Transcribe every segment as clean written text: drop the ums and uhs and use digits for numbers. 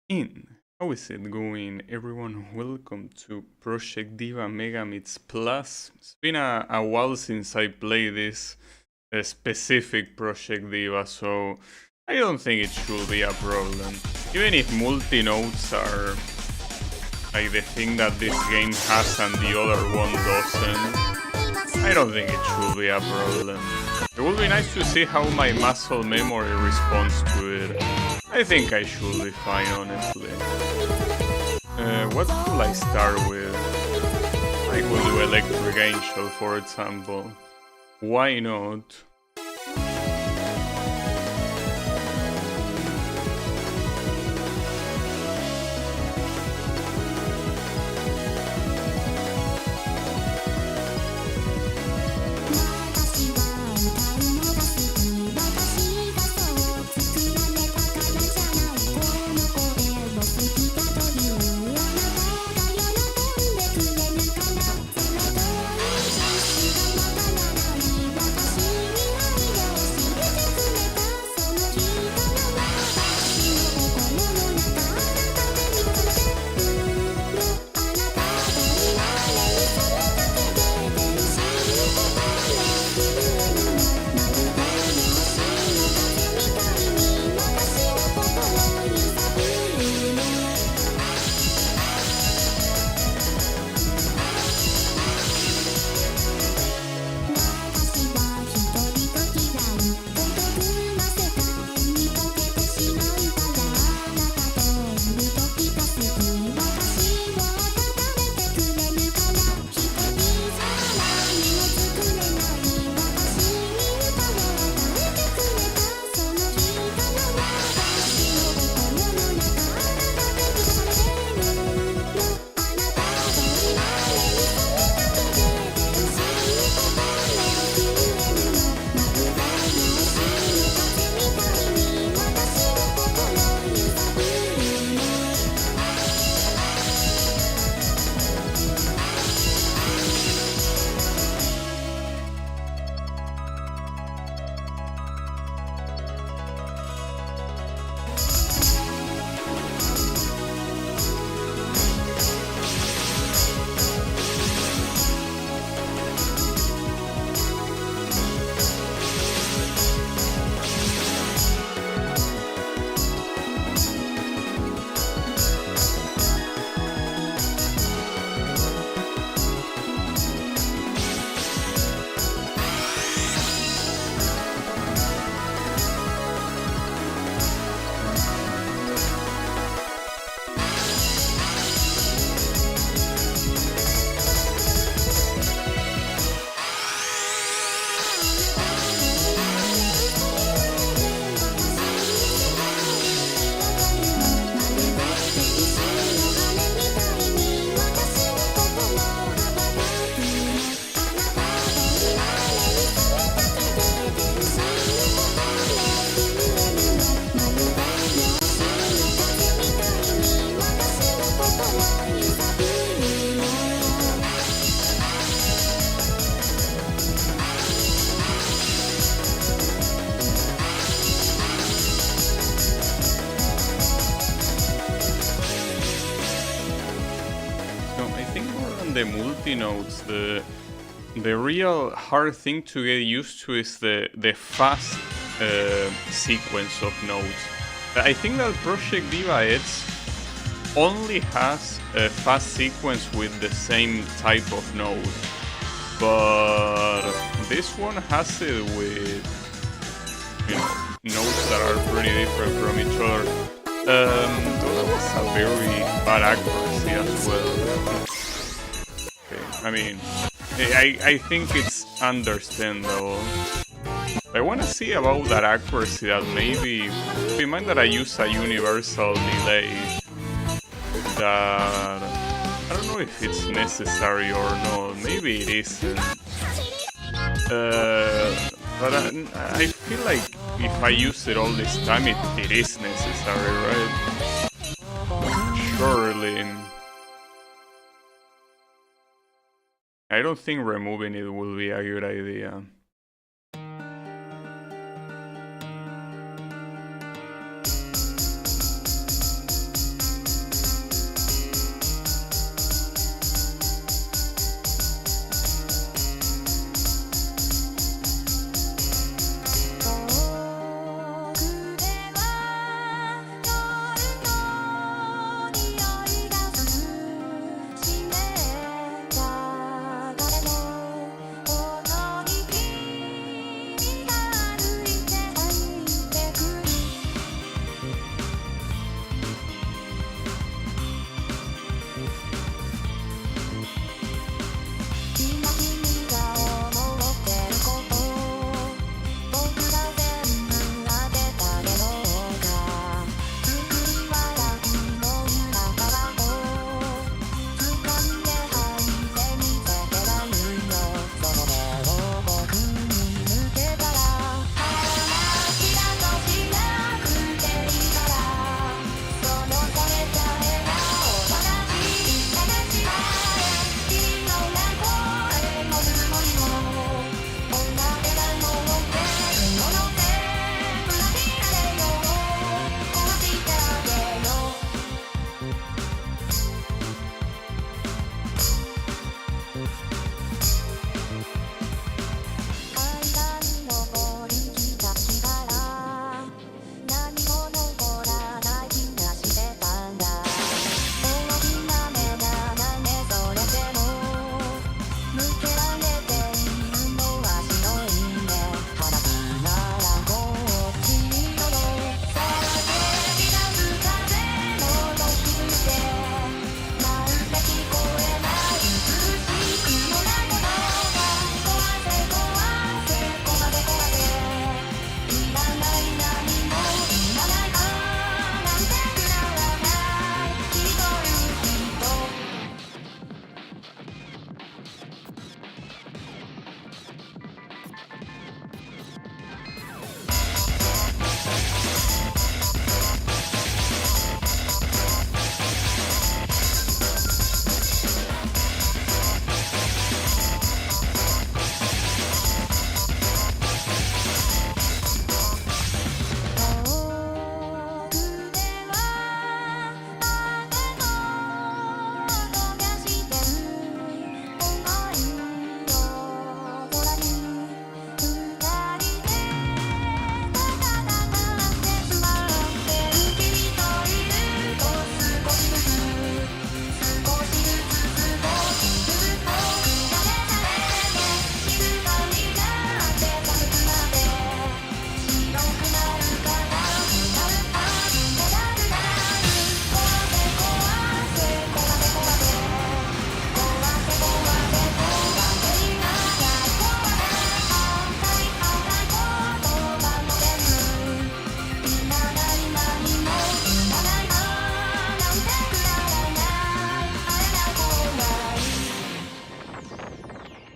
In. How is it going, everyone? Welcome to Project Diva Megamix Plus. It's been a while since I played this specific Project Diva, so I don't think it should be a problem. Even if multi-nodes are like the thing that this game has and the other one doesn't, I don't think it should be a problem. It would be nice to see how my muscle memory responds to it. I think I should be fine, honestly. What will I start with? I will do Electric Angel, for example. Why not? The multi-nodes, the real hard thing to get used to is the fast sequence of nodes. I think that Project Diva Edge only has a fast sequence with the same type of node, but this one has it with, you know, nodes that are pretty different from each other. Though that was a very bad accuracy as well. I mean, I think it's understandable. I want to see about that accuracy, that maybe, keep in mind that I use a universal delay, that I don't know if it's necessary or not, maybe it isn't. But I feel like if I use it all this time, it is necessary, right? Surely. I don't think removing it will be a good idea.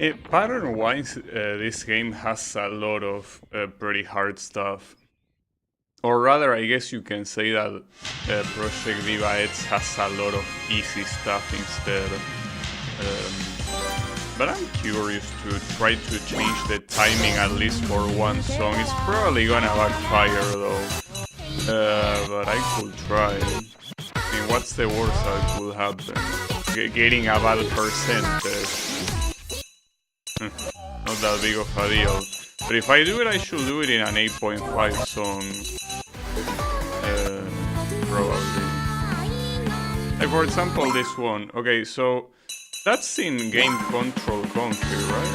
Pattern-wise, this game has a lot of pretty hard stuff. Or rather, I guess you can say that Project Diva X has a lot of easy stuff instead. But I'm curious to try to change the timing at least for one song. It's probably gonna backfire though. But I could try. I mean, what's the worst that could happen? Getting a bad percentage. Not that big of a deal. But if I do it, I should do it in an 8.5 song. Probably. Like for example, this one. Okay, so that's in game control config, right?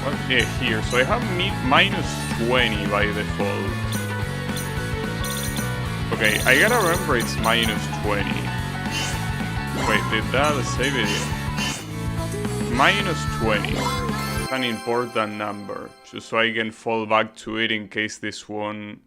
What? Yeah, here. So I have minus 20 by default. Okay, I gotta remember it's minus 20. Wait, did that save it? Minus 20. It's an important number, just so I can fall back to it in case this one...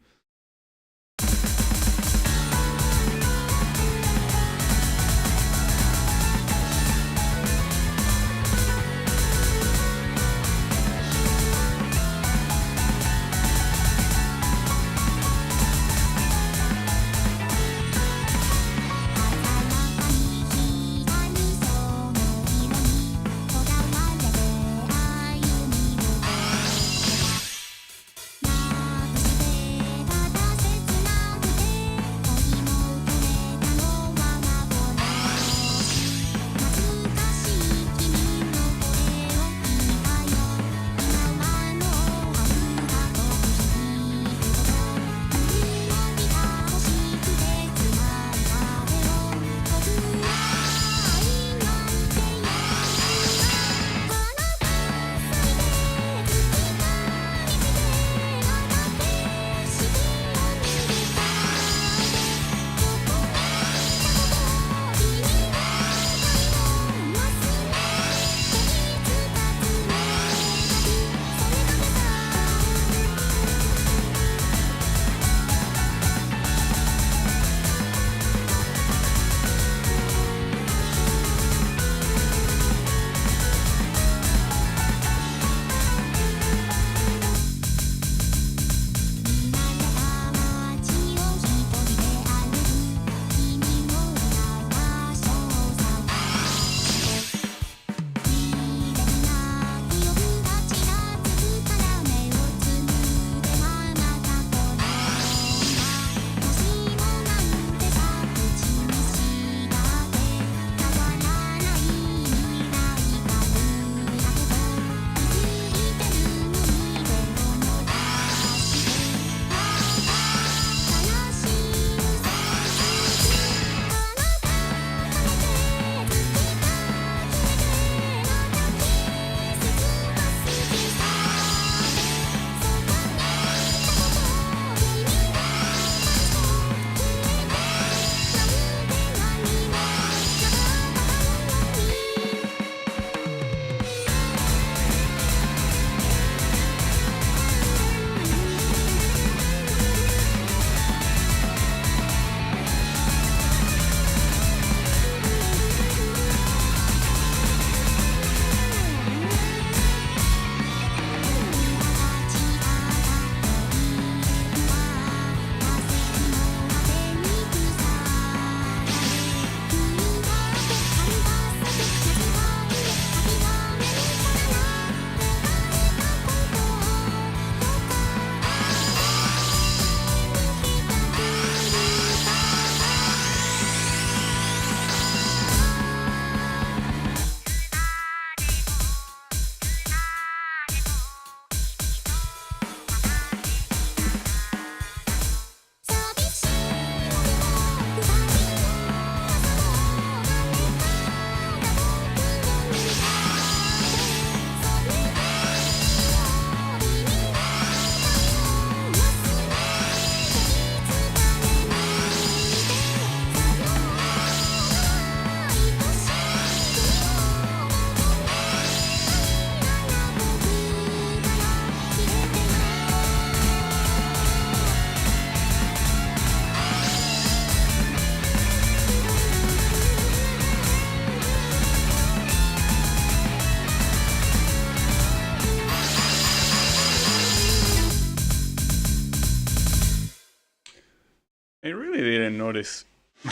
I really didn't notice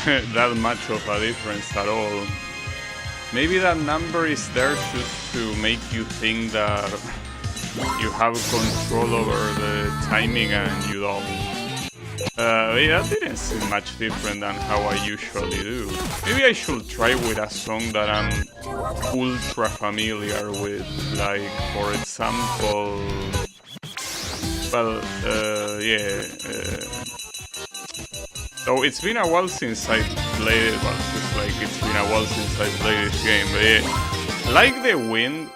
that much of a difference at all. Maybe that number is there just to make you think that you have control over the timing and you don't. Yeah, that didn't seem much different than how I usually do. Maybe I should try with a song that I'm ultra familiar with, like, for example... Well, so it's been a while since I played it, well, just like it's been a while since I played this game, but yeah, like the wind,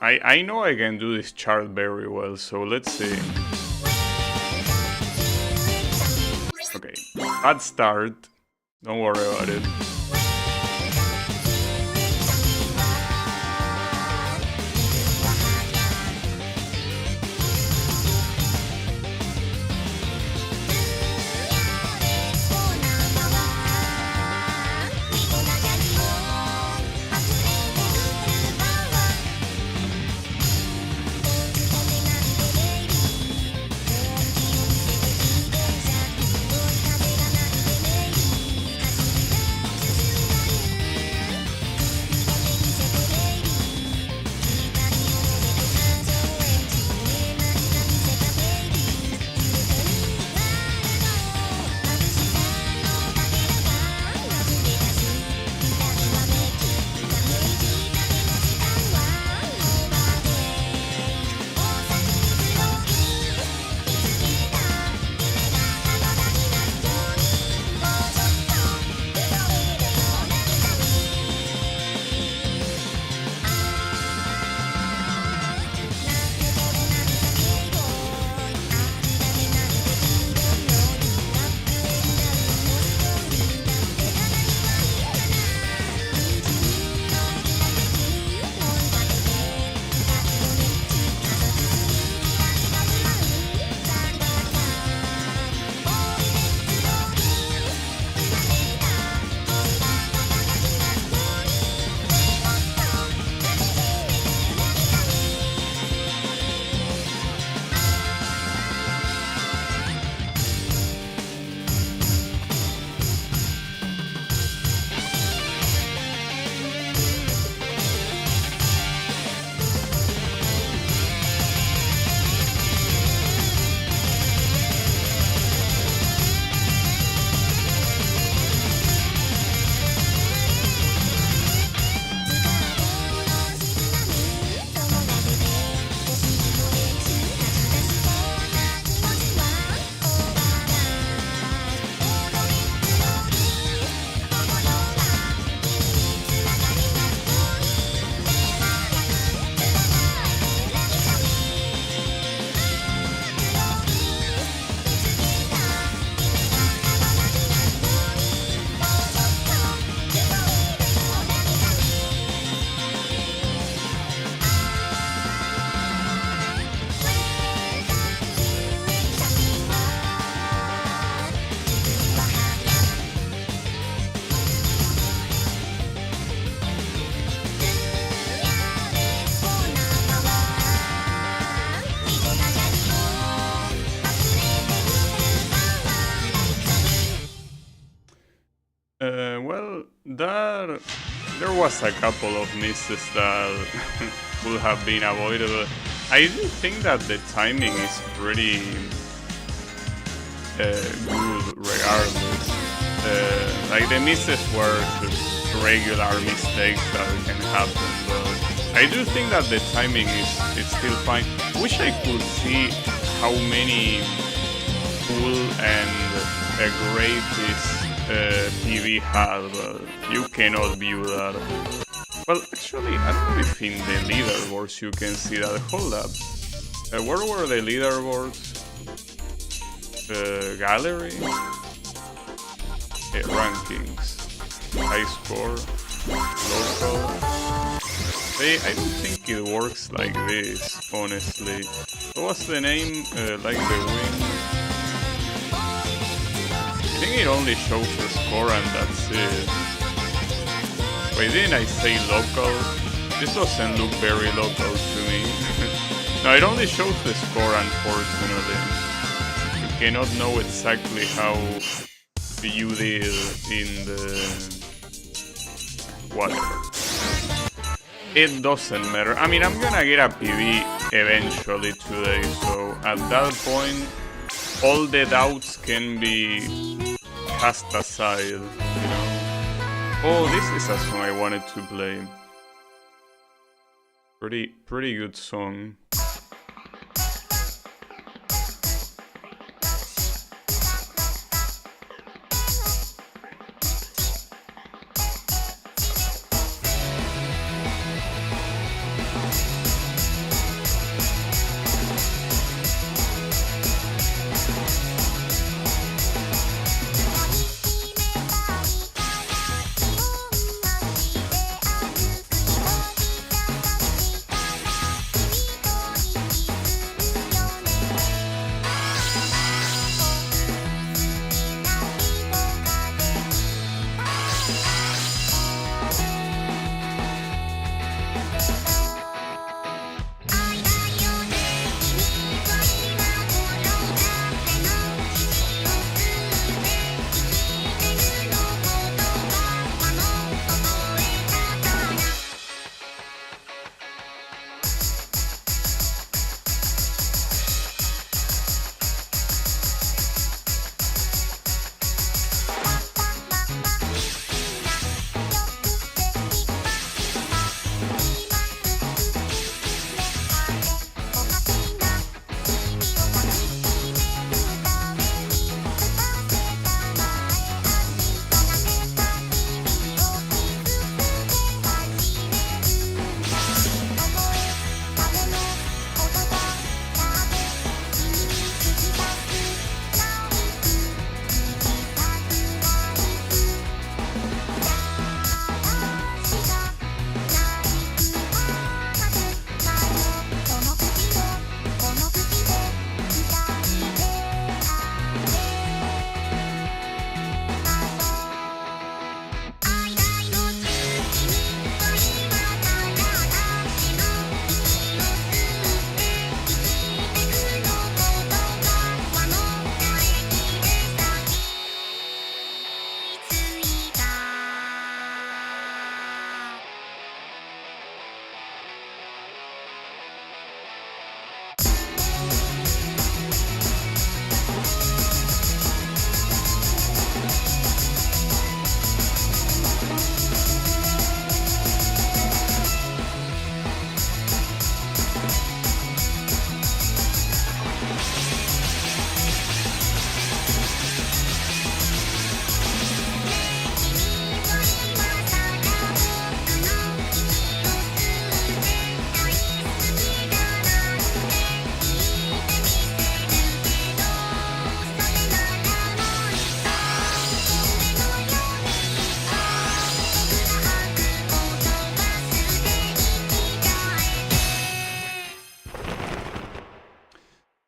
I know I can do this chart very well, so let's see. Okay, bad start, don't worry about it. Well, there was a couple of misses that would have been avoidable. I do think that the timing is pretty good regardless. Like the misses were just regular mistakes that can happen, but I do think that the timing is still fine. Wish I could see how many cool and great this PV had, but you cannot view that. Well, actually, I don't know if in the leaderboards you can see that. Hold up. Where were the leaderboards? Gallery? Rankings. High score. Local. I don't think it works like this, honestly. What's the name? Like the win? I think it only shows the score and that's it. Wait, didn't I say local? This doesn't look very local to me. No, it only shows the score, unfortunately. You cannot know exactly how you did in the... whatever. It doesn't matter. I mean, I'm gonna get a PB eventually today, so at that point, all the doubts can be cast aside, you know? Oh, this is a song I wanted to play. Pretty good song.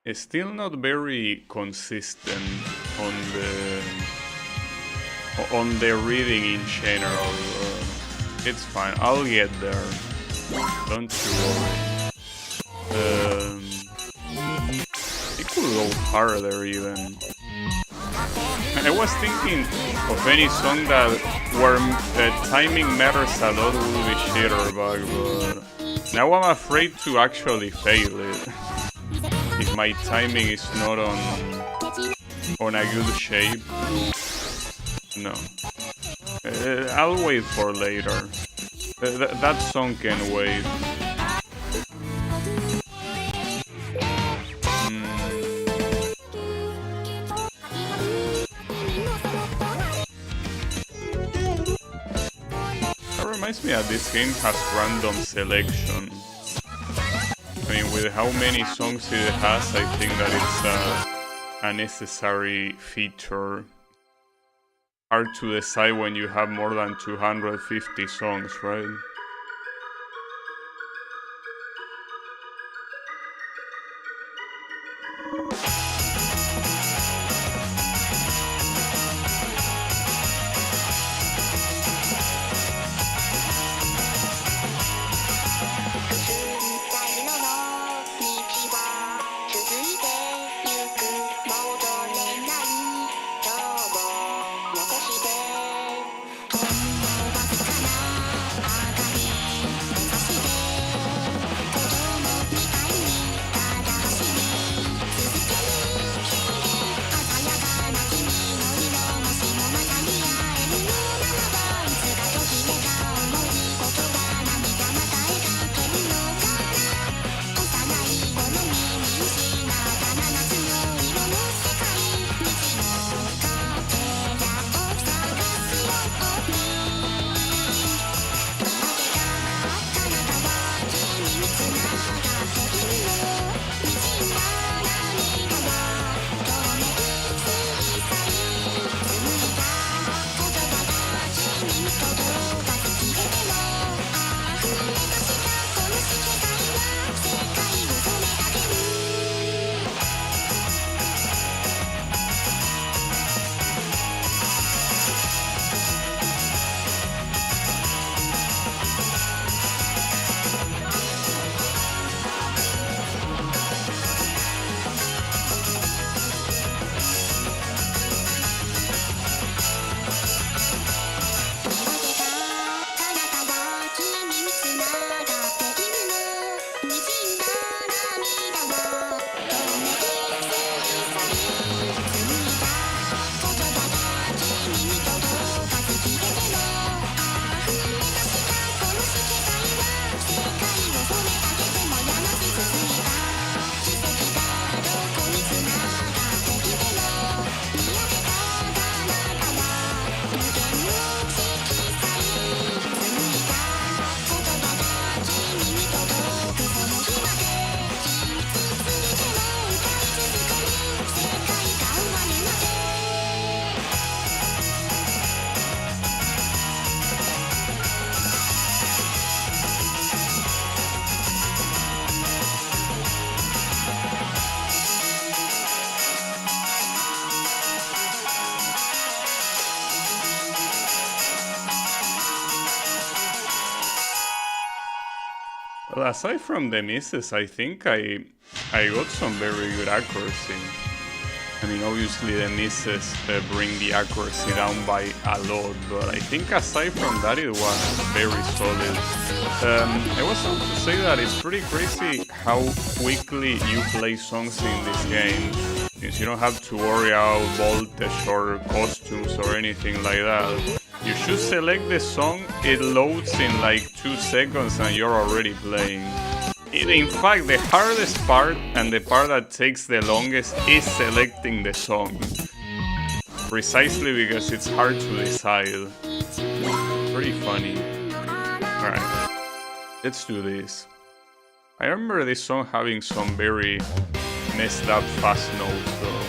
It's still not very consistent on the reading in general. It's fine. I'll get there. Don't you worry. It could go harder even. I was thinking of any song that where timing matters a lot would be Shitterbug, but now I'm afraid to actually fail it. If my timing is not on a good shape. No. I'll wait for later. That song can wait. That reminds me that this game has random selection. I mean, with how many songs it has, I think that it's a necessary feature. Hard to decide when you have more than 250 songs, right? Well, aside from the misses, I think I got some very good accuracy. I mean, obviously the misses bring the accuracy down by a lot, but I think aside from that it was very solid. I was about to say that it's pretty crazy how quickly you play songs in this game, since you don't have to worry about voltage or costumes or anything like that. You should select the song, it loads in like 2 seconds and you're already playing. In fact, the hardest part and the part that takes the longest is selecting the song. Precisely because it's hard to decide. Pretty funny. Alright, let's do this. I remember this song having some very messed up fast notes though.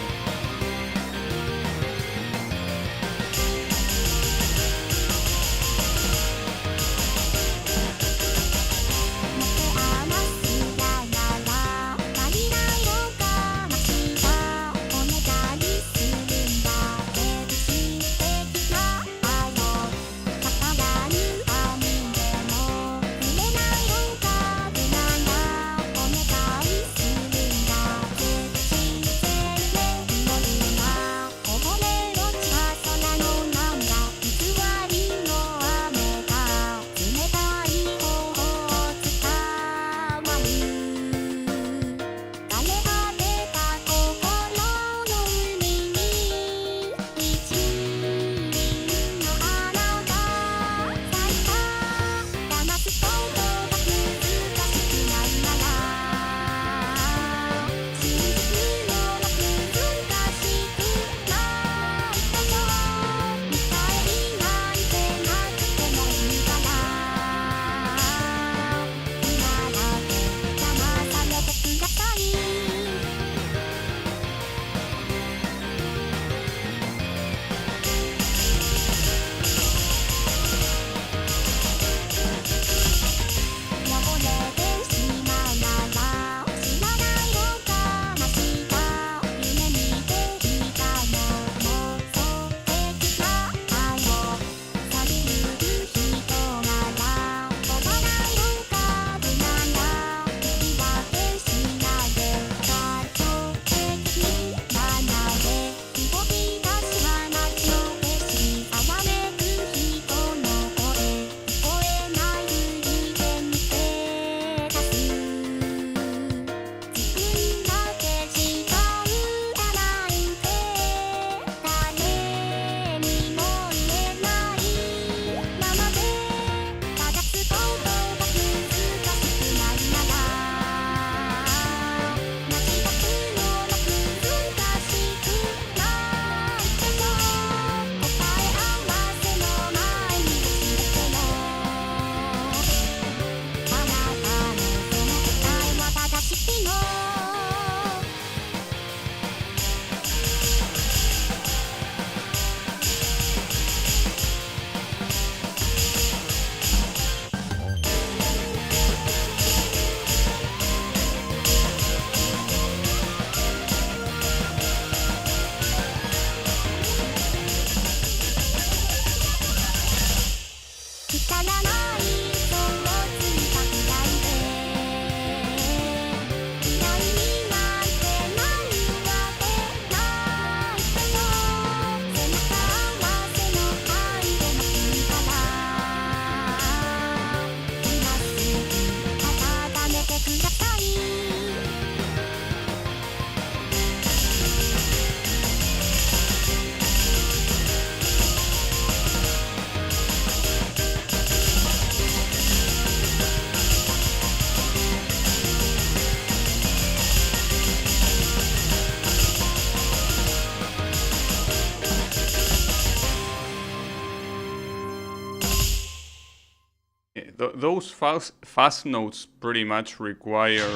Those fast notes pretty much require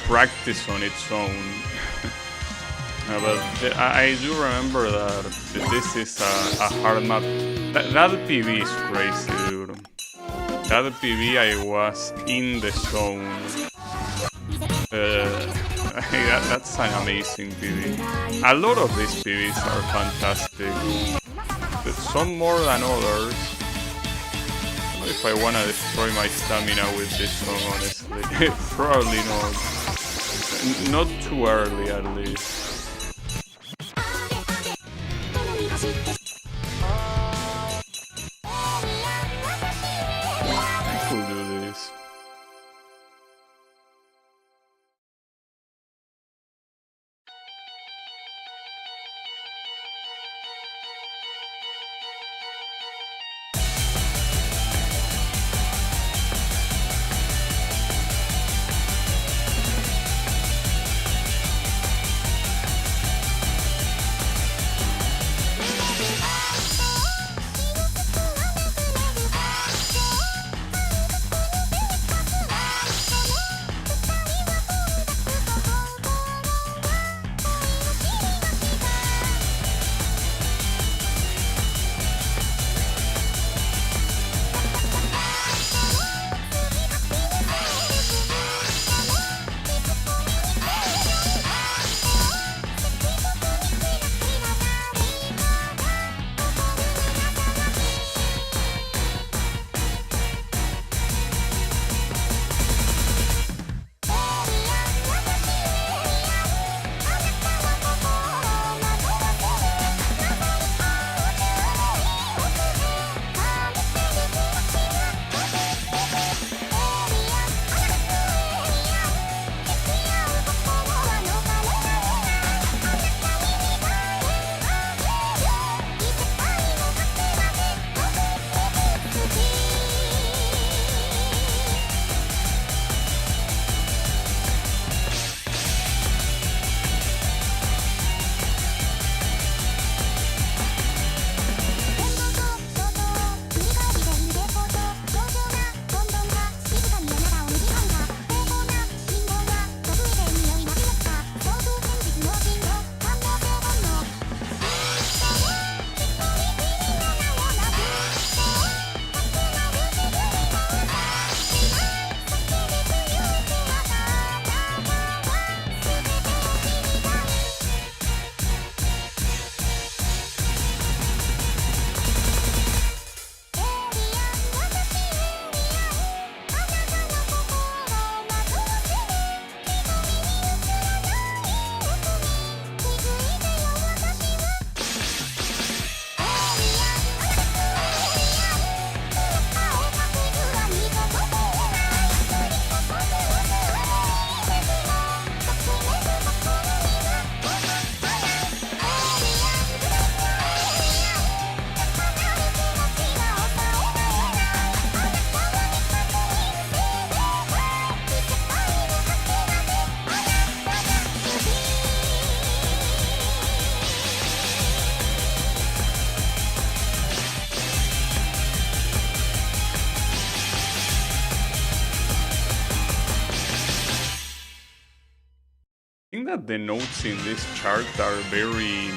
practice on its own. But I do remember that this is a hard map. That PV is crazy, dude. That PV, I was in the zone. That's an amazing PV. A lot of these PVs are fantastic. Some more than others. know if I wanna destroy my stamina with this song, honestly. Probably not. Not too early, at least. I could do this. think that the notes in this chart are very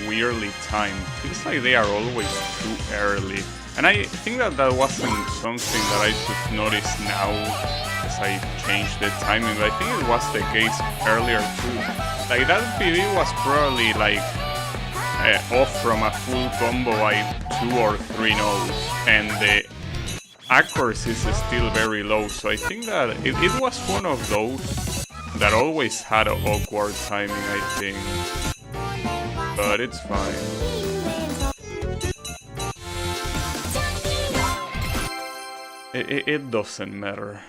weirdly timed. Feels like they are always too early. And I think that that wasn't something that I should notice now as I changed the timing, but I think it was the case earlier too. Like that PD was probably like off from a full combo by 2 or 3 notes, and the accuracy is still very low, so I think that it was one of those that always had an awkward timing, I think. But it's fine. It doesn't matter.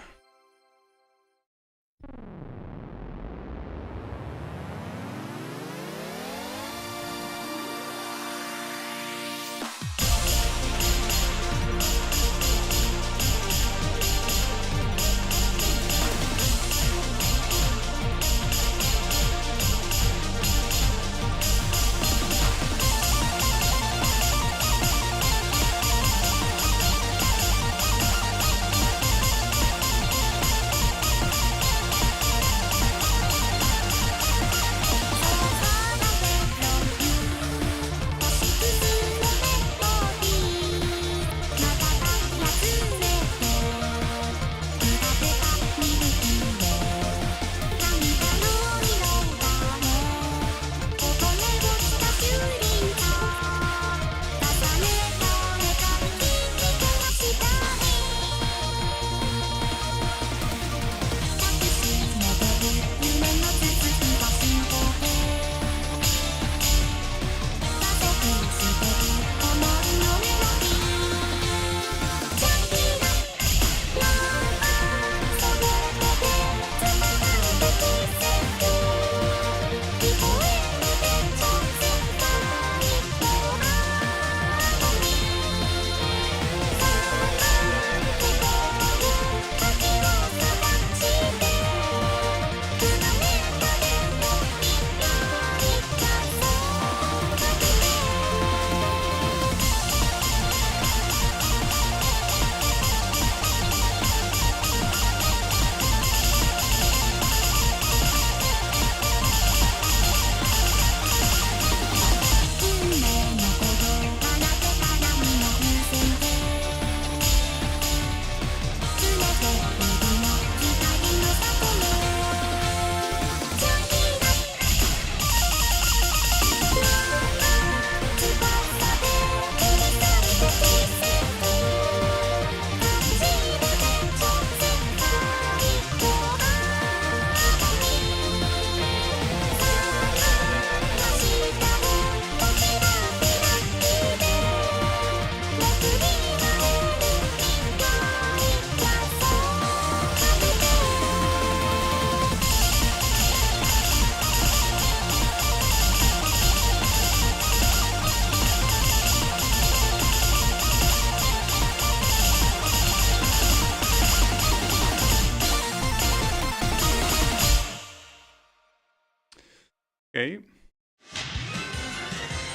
Okay.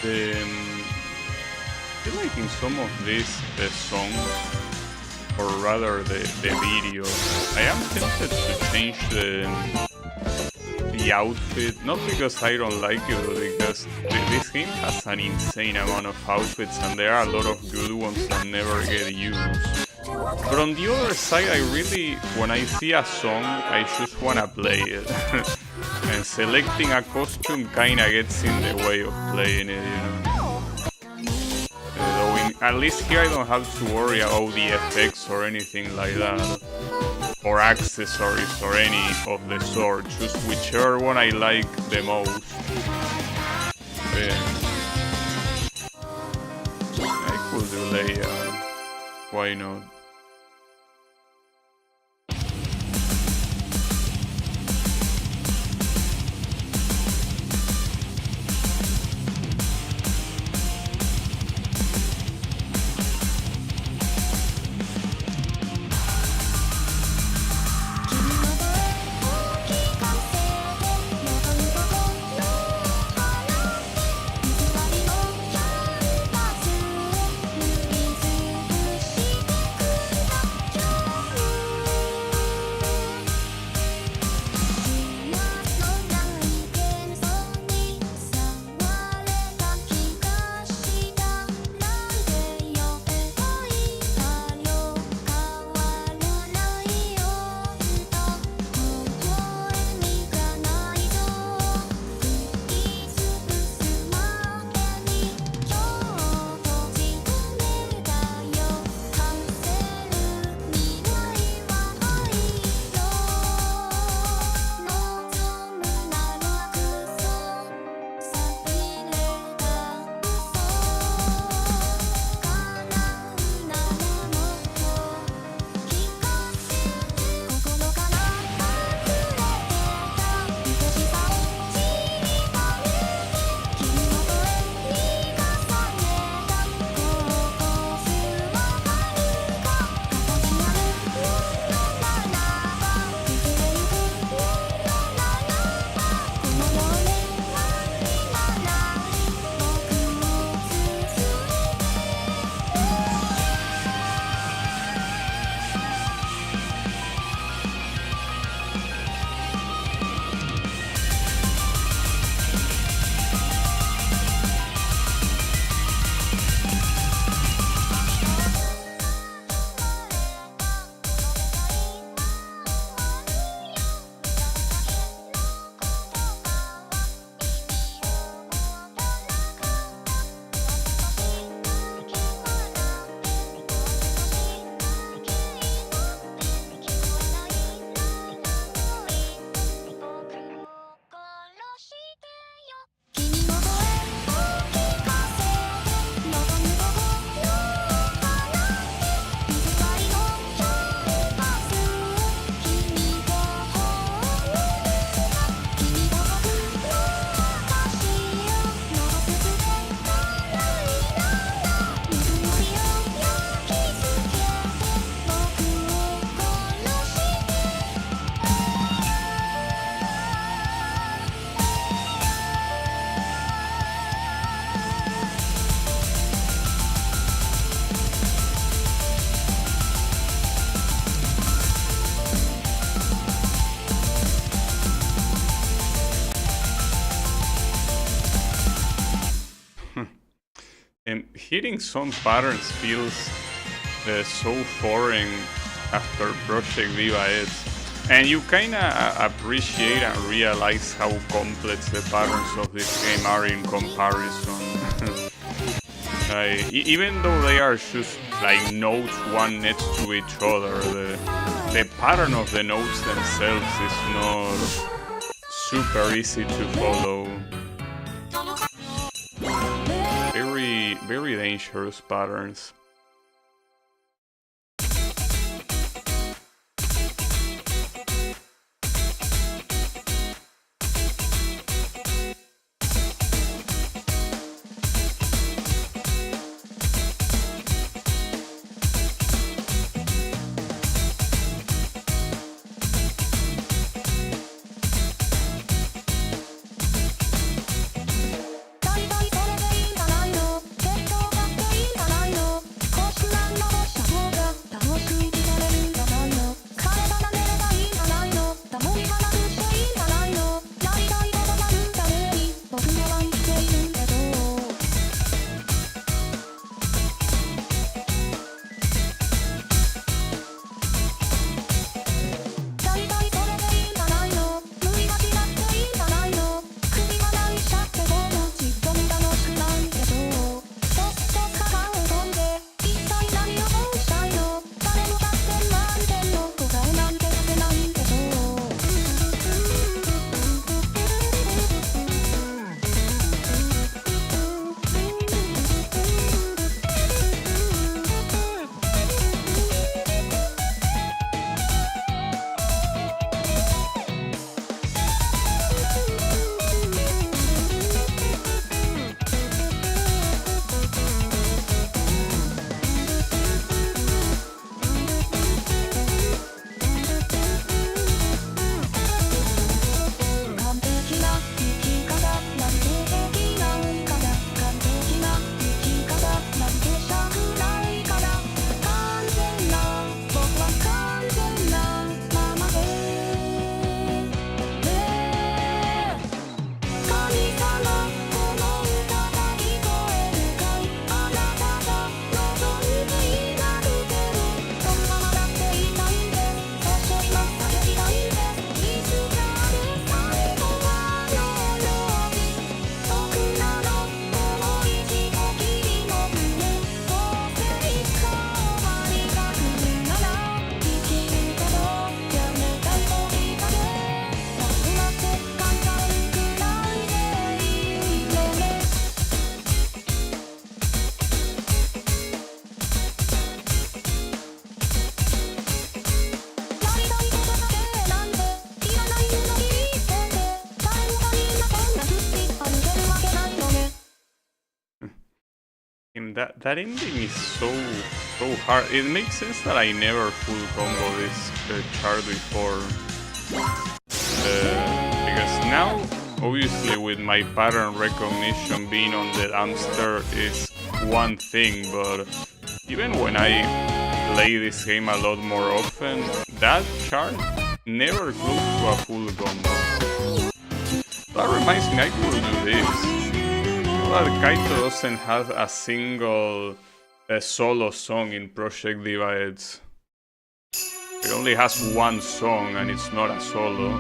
I feel like in some of these songs, or rather the videos, I am tempted to change the outfit, not because I don't like it, but because this game has an insane amount of outfits and there are a lot of good ones that never get used. But on the other side, I really, when I see a song, I just wanna play it. And selecting a costume kinda gets in the way of playing it, you know. Though at least here I don't have to worry about the effects or anything like that. Or accessories or any of the sort, just whichever one I like the most. I could do layout, why not? Hitting some patterns feels so foreign after Project Viva is, and you kinda appreciate and realize how complex the patterns of this game are in comparison. Even though they are just like notes one next to each other, the pattern of the notes themselves is not super easy to follow. Very dangerous patterns. that ending is so hard. It makes sense that I never full combo this chart before. Because now, obviously with my pattern recognition being on the hamster is one thing, but even when I play this game a lot more often, that chart never close to a full combo. That reminds me, I could do this. That Kaito doesn't have a single solo song in Project Diva. It only has one song and it's not a solo.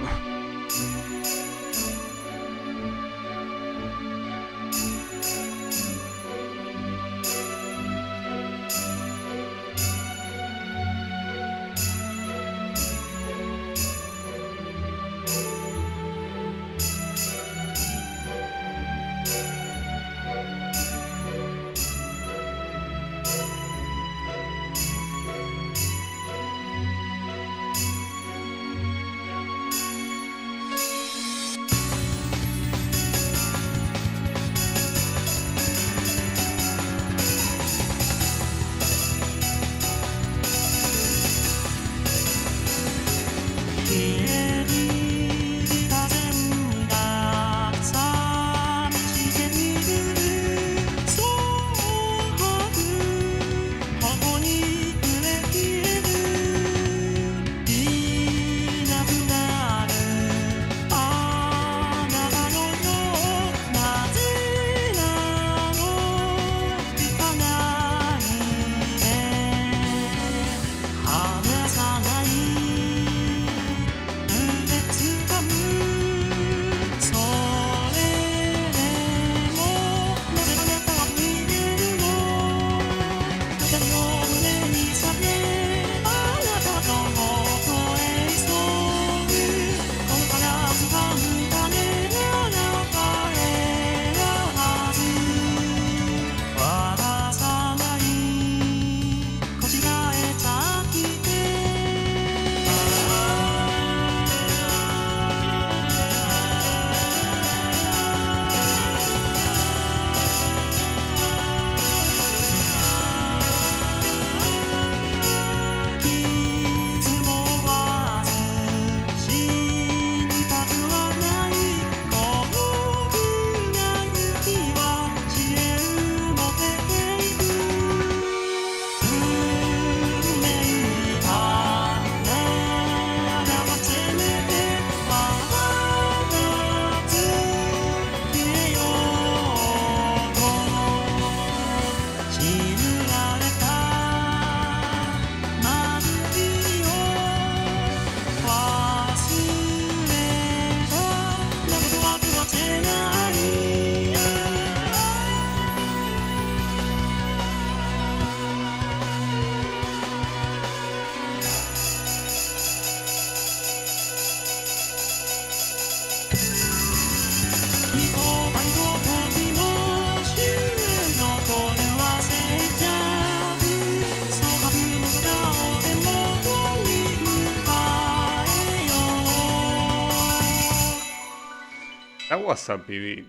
That was a PV.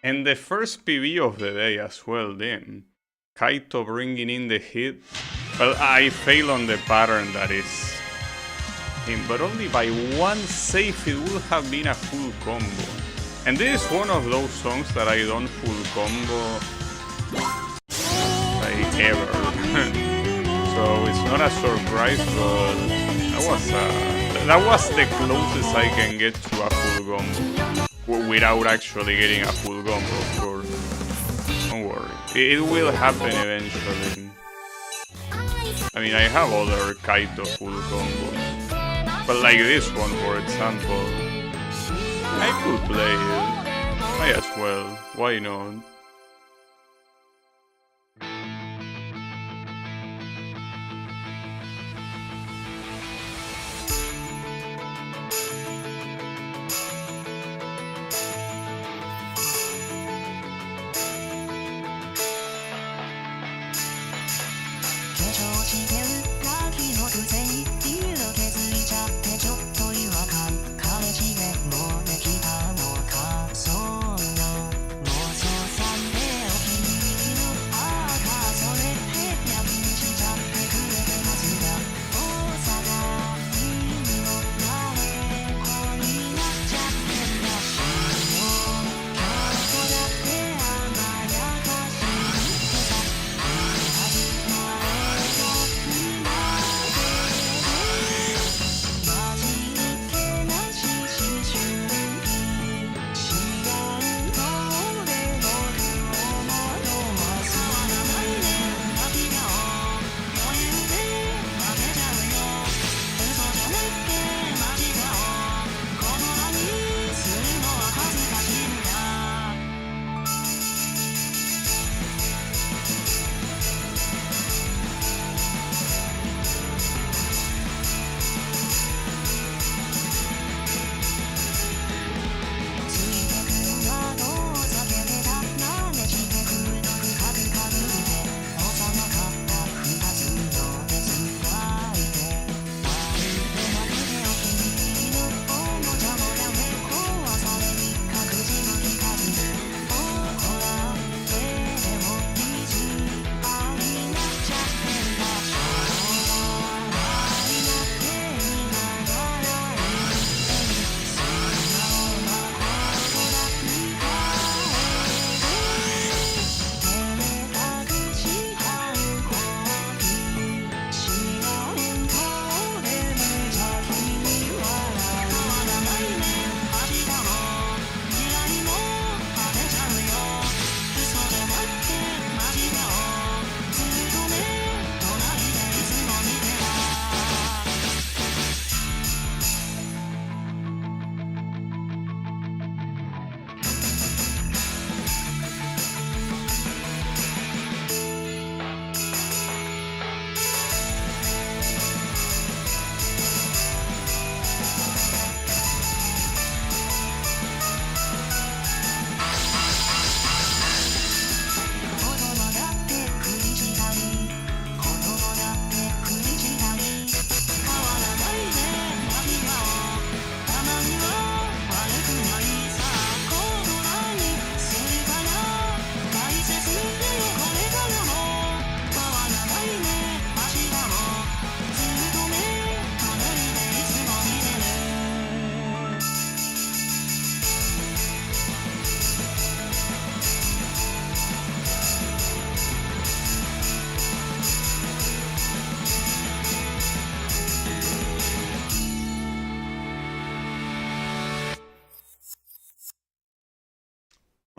And the first PV of the day as well then. Kaito bringing in the hit. Well, I fail on the pattern that is him, but only by one save it would have been a full combo. And this is one of those songs that I don't full combo like ever. So it's not a surprise, but that was the closest I can get to a full combo. Without actually getting a full combo, of course. Don't worry. It will happen eventually. I mean, I have other Kaito full combos. But like this one, for example, I could play it. Might as well. Why not?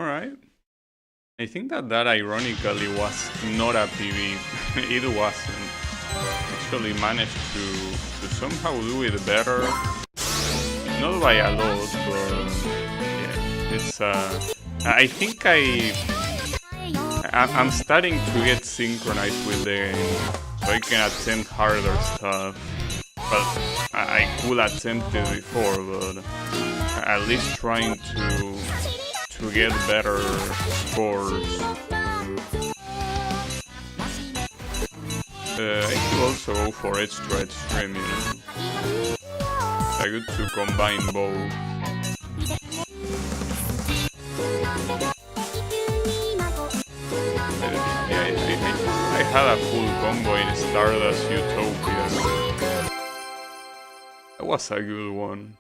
Alright. I think that ironically was not a PB. It wasn't. Actually managed to somehow do it better. Not by a lot, but yeah, it's I think I'm starting to get synchronized with the game, so I can attempt harder stuff. But I could attempt it before, but at least trying to get better scores. I could also go for extra extreme, you know. I good to combine both. I had a full combo in Stardust Utopia. That was a good one.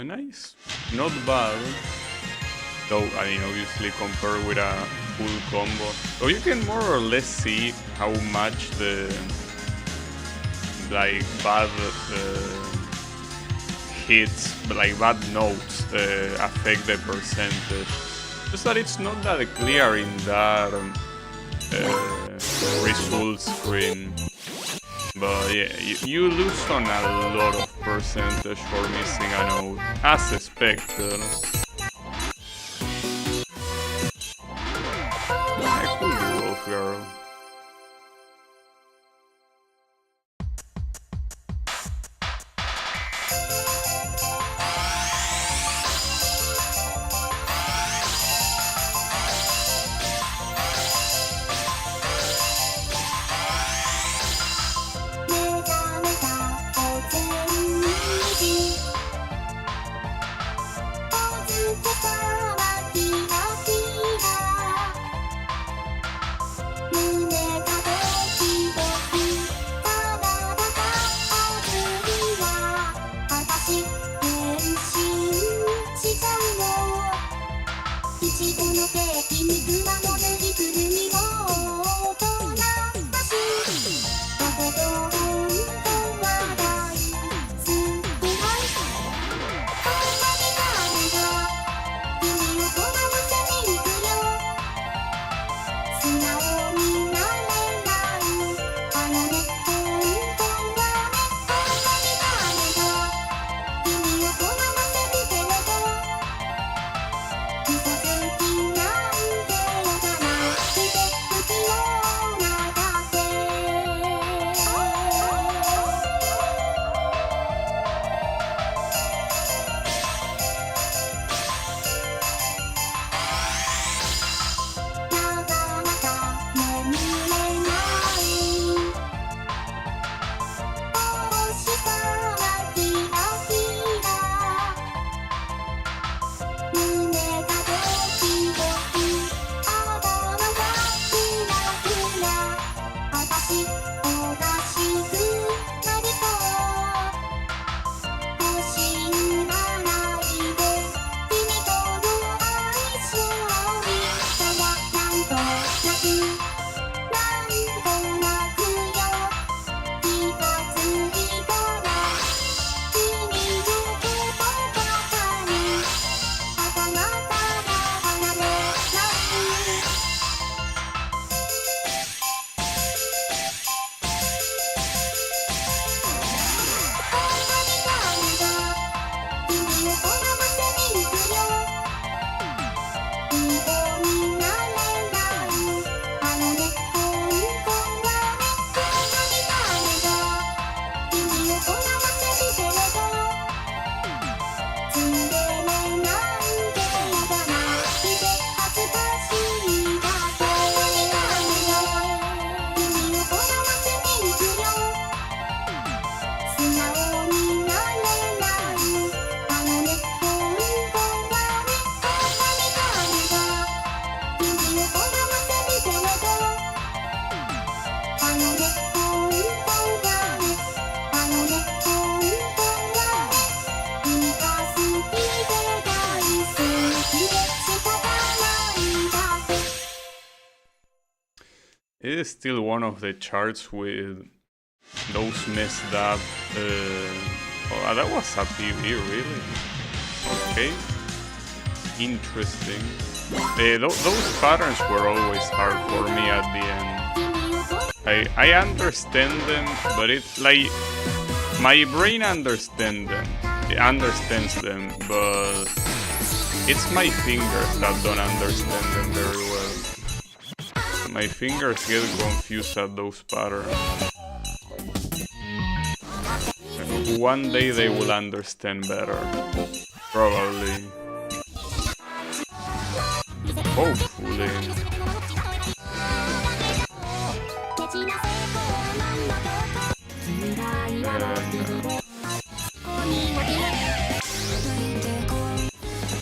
Nice. Not bad. Though, I mean, obviously compared with a full combo. So you can more or less see how much the like bad hits, like bad notes affect the percentage. Just that it's not that clear in that result screen. But yeah, you lose on a lot of percentage for missing a note, as expected. I could do both, girl. It is still one of the charts with those messed up. Oh, that was a PV, really? Okay. Interesting. Those patterns were always hard for me at the end. I understand them, but it's like my brain understands them, but it's my fingers that don't understand them very well. My fingers get confused at those patterns. One day they will understand better. Probably. Hopefully.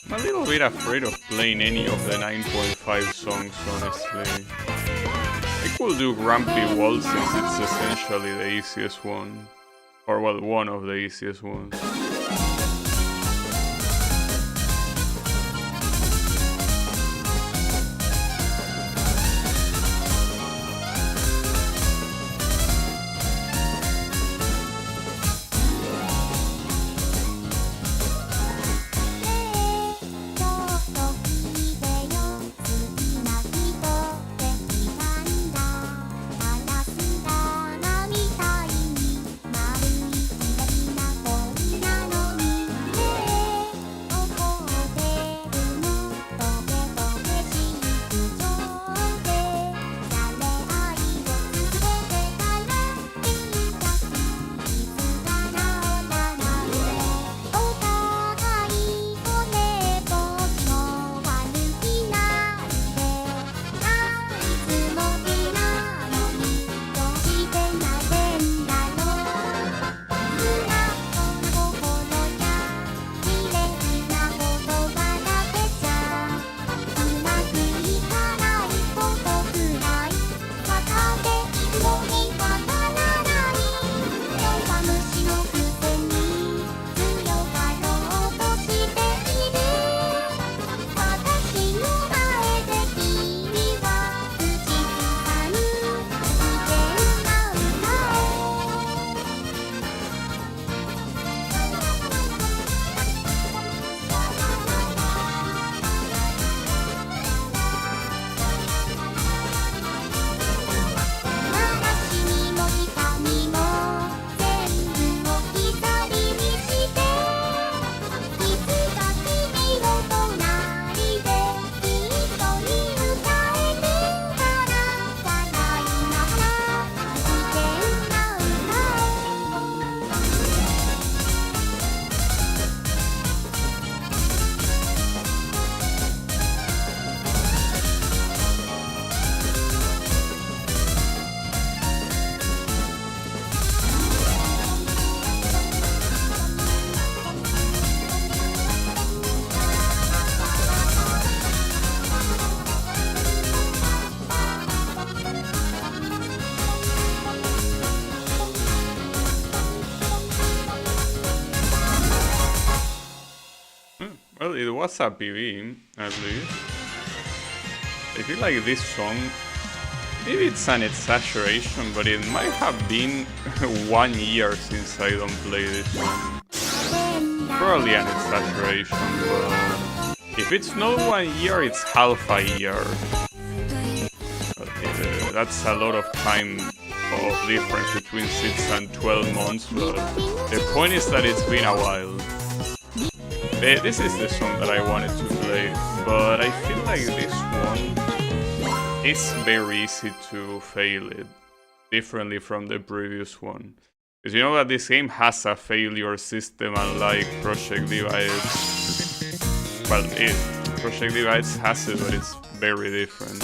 I'm a little bit afraid of playing any of the 9.5 songs, honestly. I could do Grumpy Waltz since it's essentially the easiest one. Or well, one of the easiest ones. Well, it was a PV, at least. I feel like this song, maybe it's an exaggeration, but it might have been 1 year since I don't play this song. Probably an exaggeration, but if it's not 1 year, it's half a year. Okay, that's a lot of time of difference between 6 and 12 months, but the point is that it's been a while. This is the song that I wanted to play, but I feel like this one is very easy to fail it, differently from the previous one. Because you know that this game has a failure system unlike Project Divides. Well, Project Divides has it, but it's very different.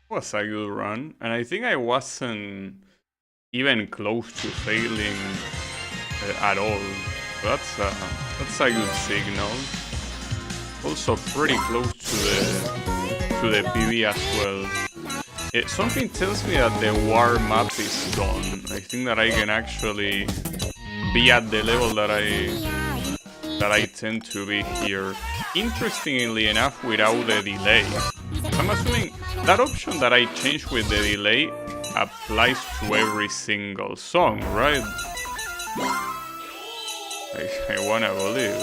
Was a good run, and I think I wasn't even close to failing at all. So that's a good signal. Also pretty close to the PV as well. Something tells me that the warm up is done. I think that I can actually be at the level that I tend to be here. Interestingly enough, without the delay. I'm assuming that option that I changed with the delay applies to every single song, right? I wanna believe.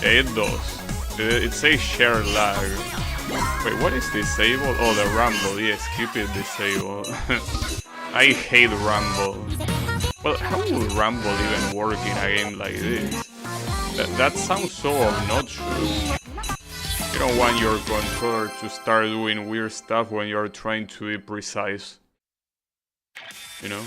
It does. It says share lag. Wait, what is disabled? Oh, the rumble. Yes, keep it disabled. I hate rumble. Well, how would rumble even work in a game like this? That sounds so obnoxious. You don't want your controller to start doing weird stuff when you're trying to be precise. You know?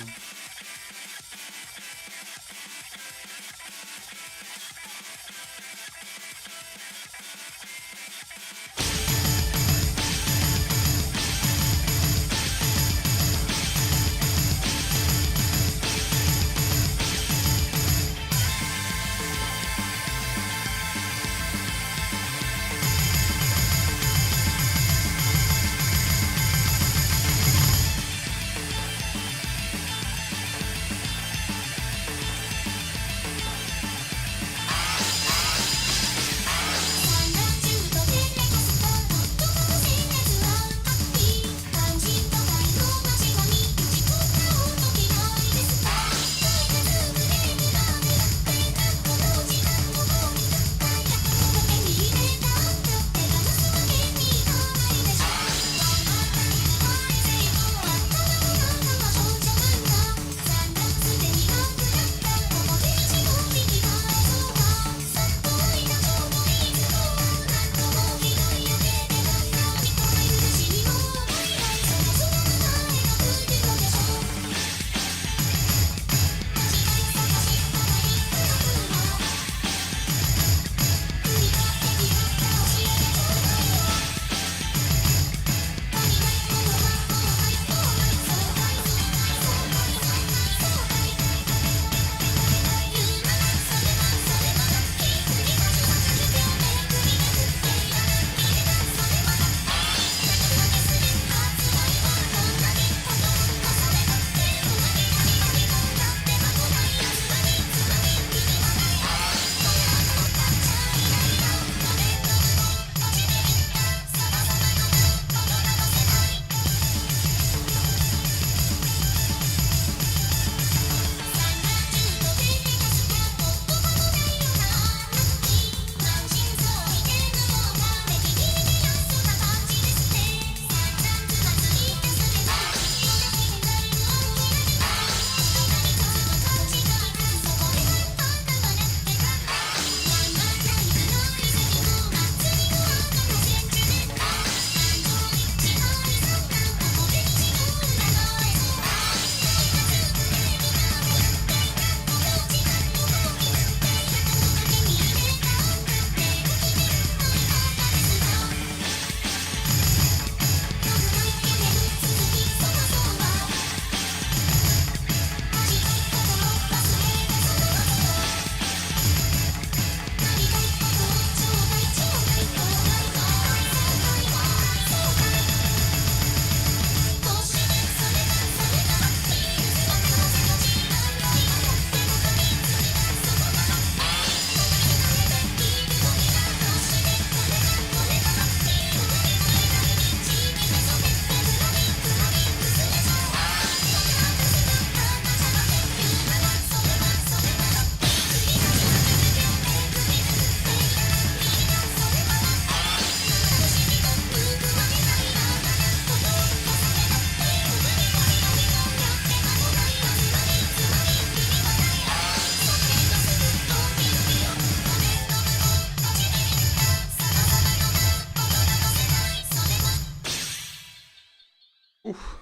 Oof.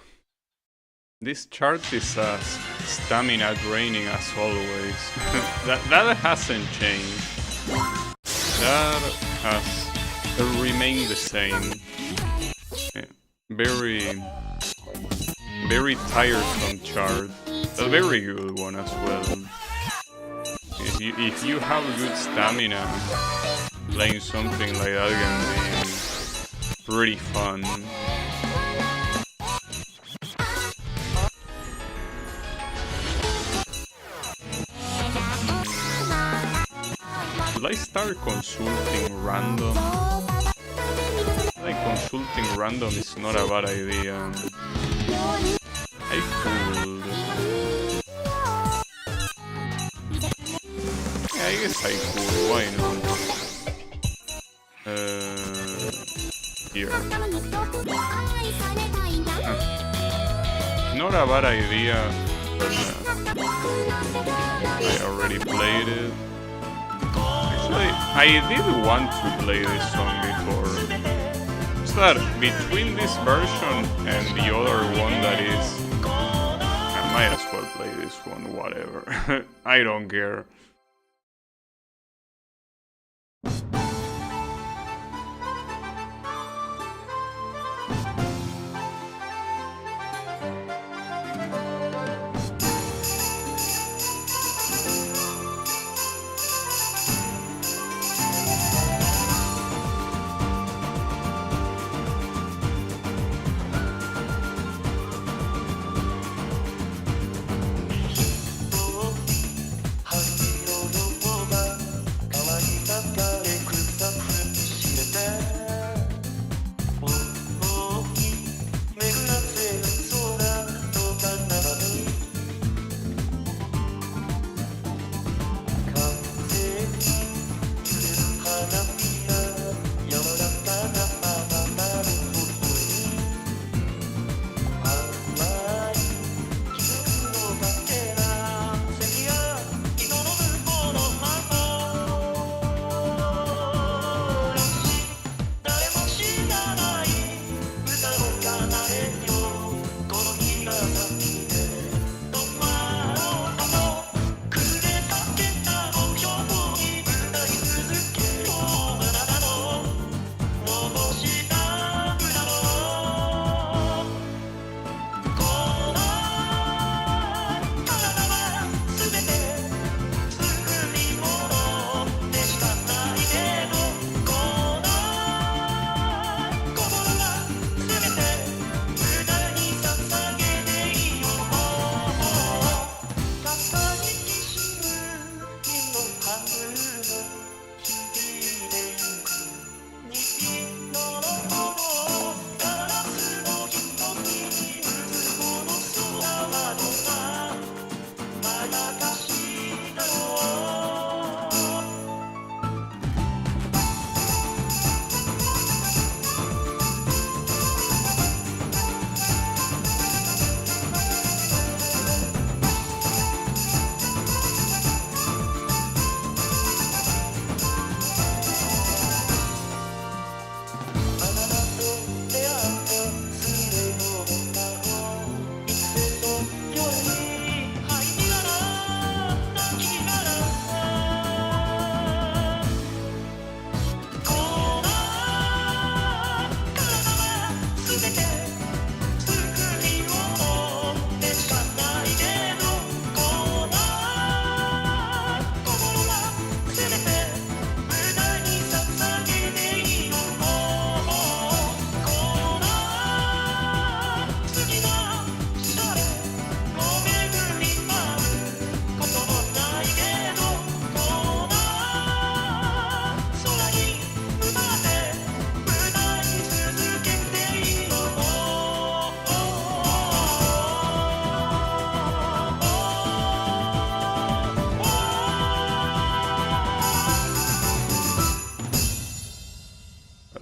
This chart is as stamina draining as always. that hasn't changed. That has remained the same. Yeah. Very tiresome chart. A very good one as well. If you have good stamina, playing something like that can be pretty fun. Should I start consulting random? Like consulting asking random is not a bad idea. I could... Yeah, I guess I could, why not? Here. Not a bad idea, but I already played it. Actually, I did want to play this song before. It's that between this version and the other one that is... I might as well play this one, whatever. I don't care.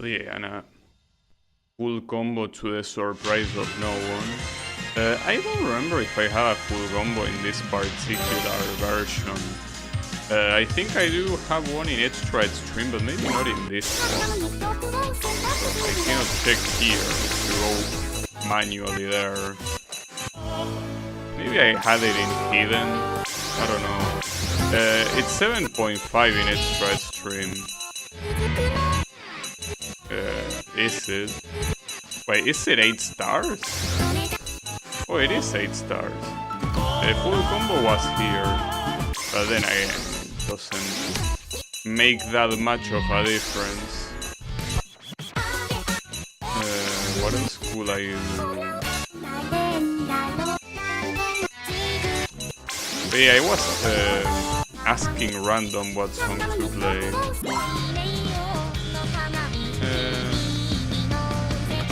Yeah, and a full combo to the surprise of no one. I don't remember if I have a full combo in this particular version. I think I do have one in extra stream, but maybe not in this one. I cannot check here to go manually there. Maybe I had it in hidden. I don't know. It's 7.5 in extra stream. Is it? Wait, is it 8 stars? Oh, it is 8 stars. The full combo was here, but then again, it doesn't make that much of a difference. What else could I do? But yeah, I was asking random what song to play.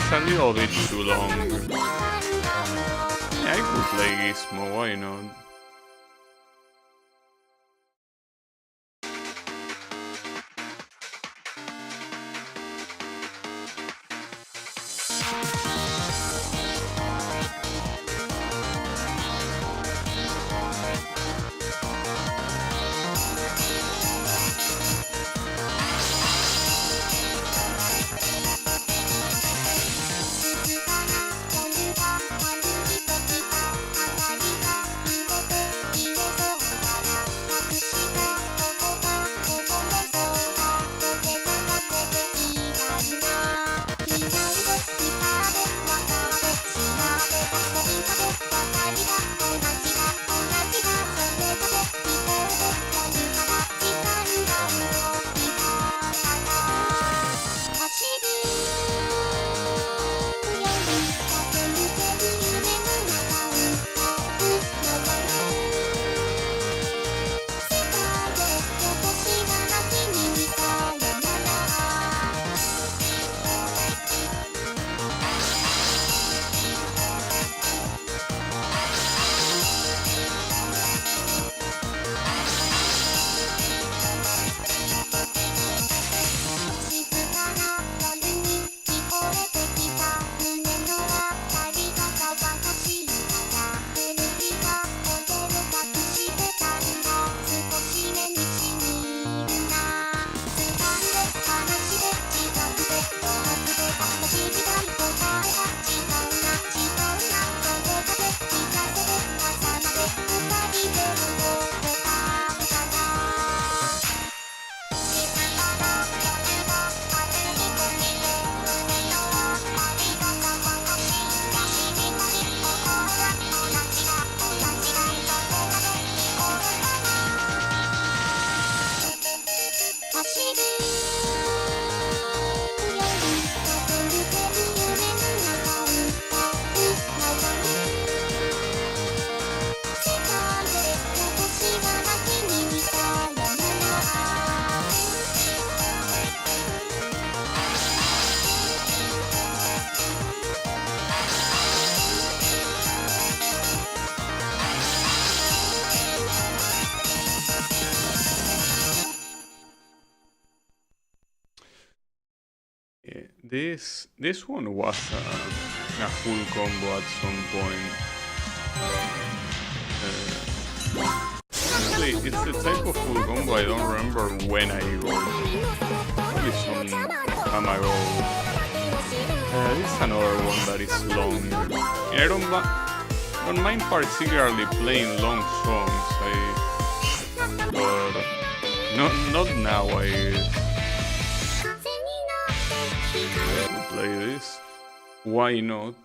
it's a little bit too long. Yeah, I could play Gizmo, why not? This one was a full combo at some point. Honestly, it's the type of full combo I don't remember when I got. Probably some time ago. This is another one that is long. And I don't mind particularly playing long songs. But not nowadays. Play this. Why not?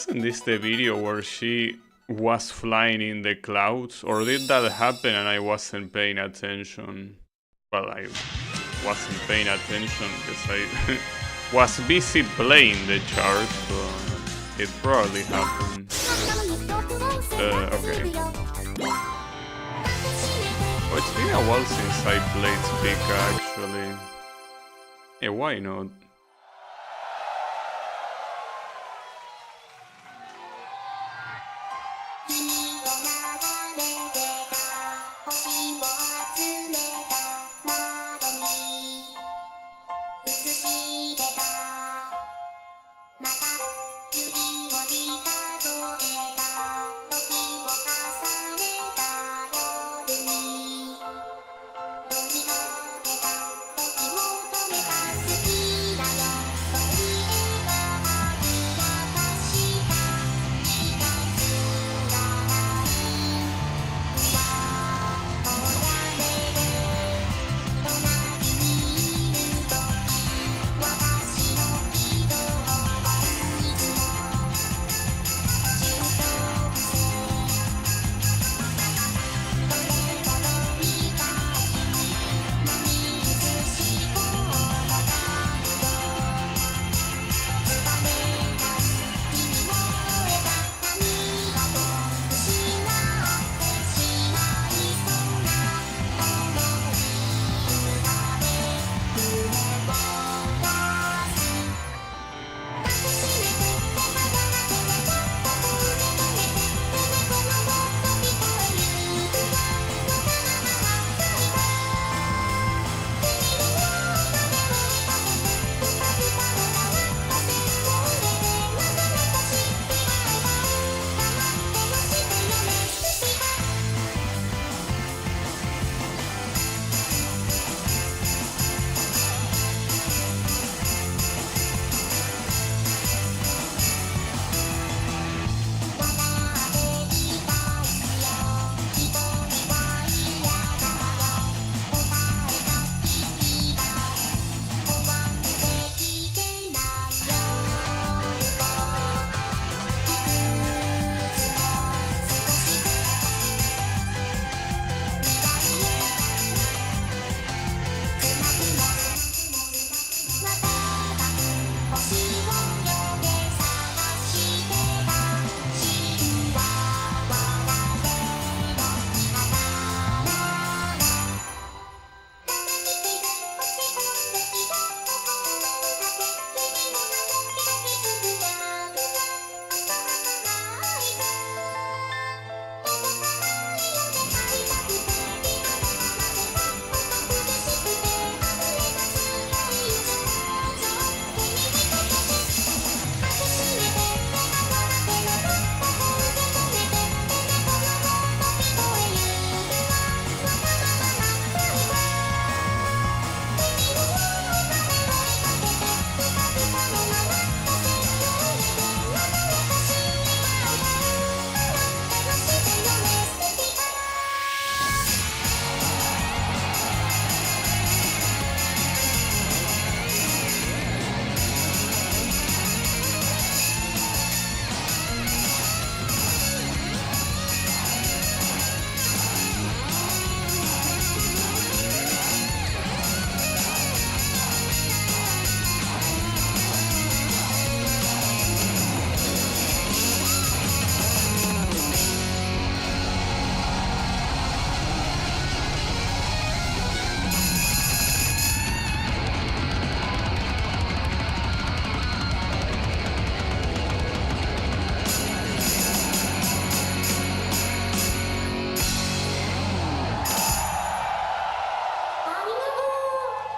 Isn't this the video where she was flying in the clouds? Or did that happen and I wasn't paying attention? Well, I wasn't paying attention because I was busy playing the chart, but it probably happened. Okay. Oh, it's been a while since I played Pika, actually. Yeah, why not?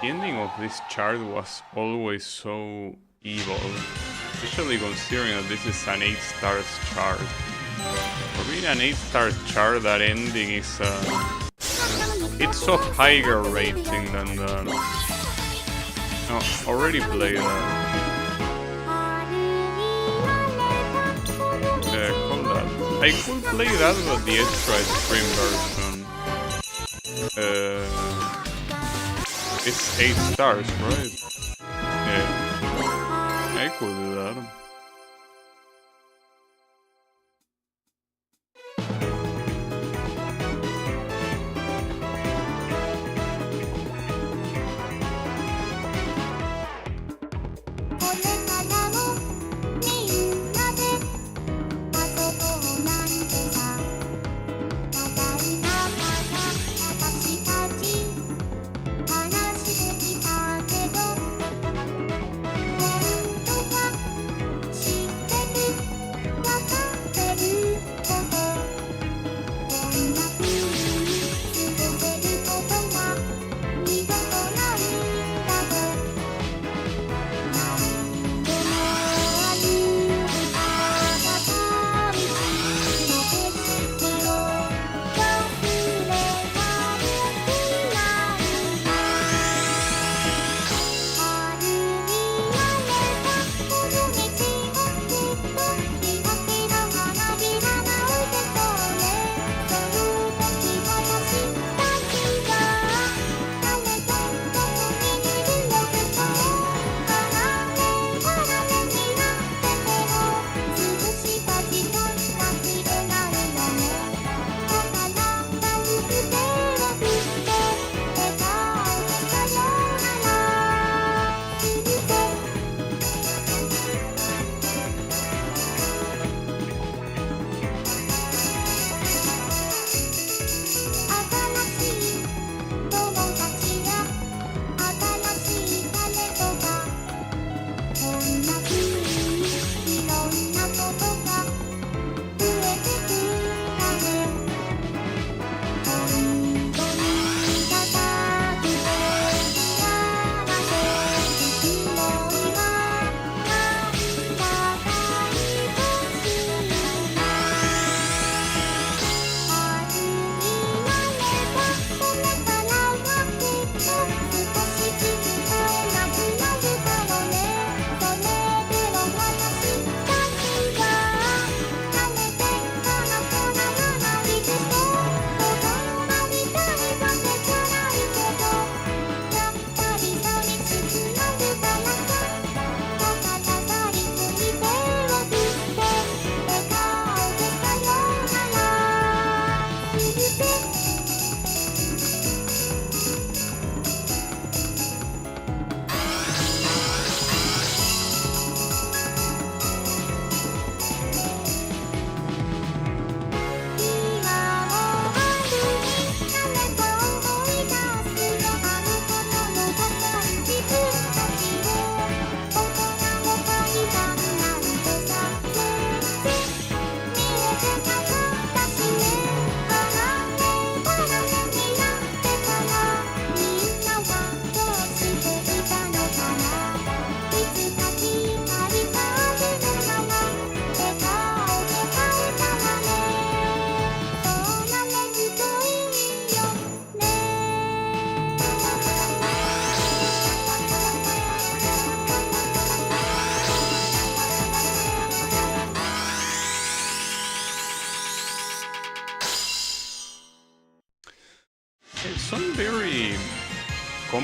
The ending of this chart was always so evil, especially considering that this is an 8 stars chart. For being an 8 star chart, that ending is it's of higher rating than the... No, already played that. Call that. I could play that with the extra stream version. It's 8 stars, right? Yeah. I could do that.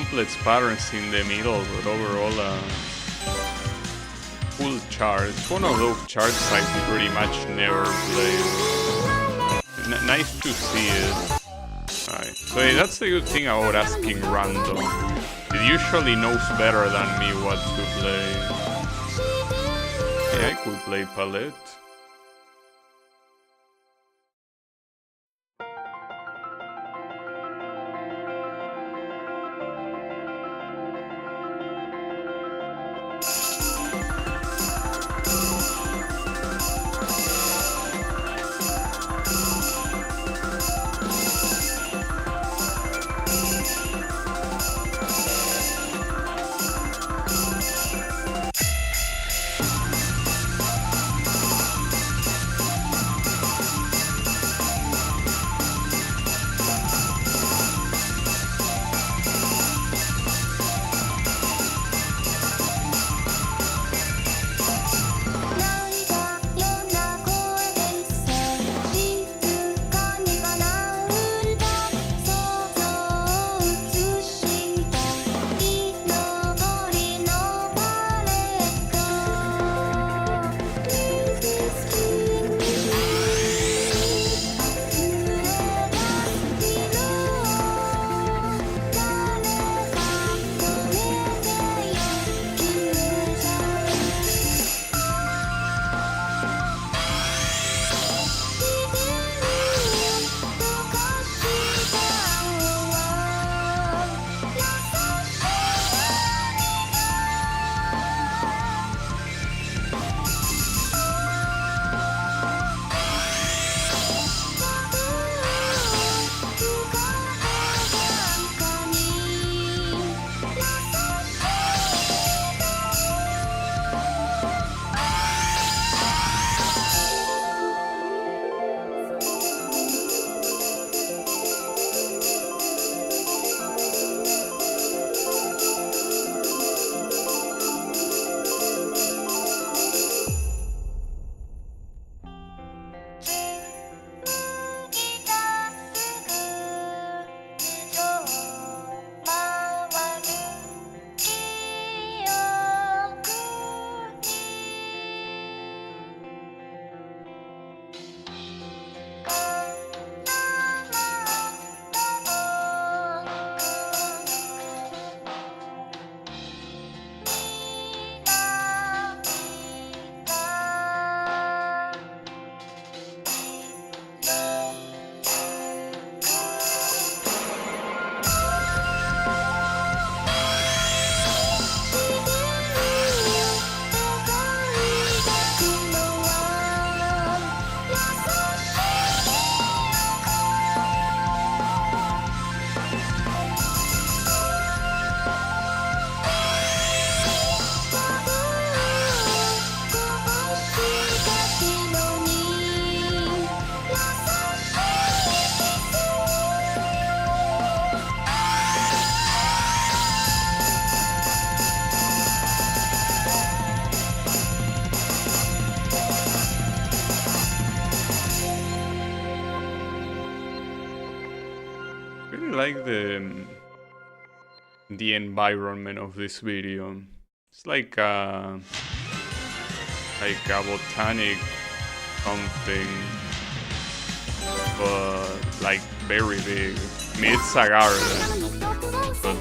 complex patterns in the middle, but overall full chart. It's one of those charts I pretty much never play. Nice to see it. Right. So that's the good thing about asking random. It usually knows better than me what to play. Yeah, I could play Palette. Like the environment of this video. It's like a botanic something, but like very big. I mean, it's a garden, but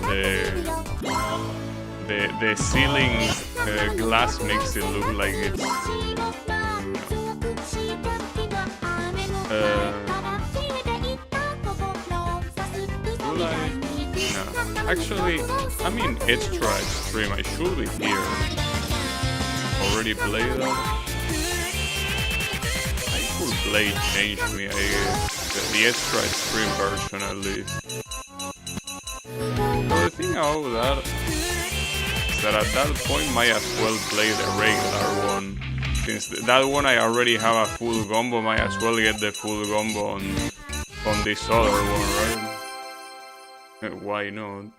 the ceiling glass makes it look like it's actually, I mean, extra extreme. I should be here. Already played that. I could play Change Me, I guess. The extra extreme version at least. But the thing about that is that at that point might as well play the regular one. Since that one I already have a full combo, might as well get the full combo on this other one, right? Why not?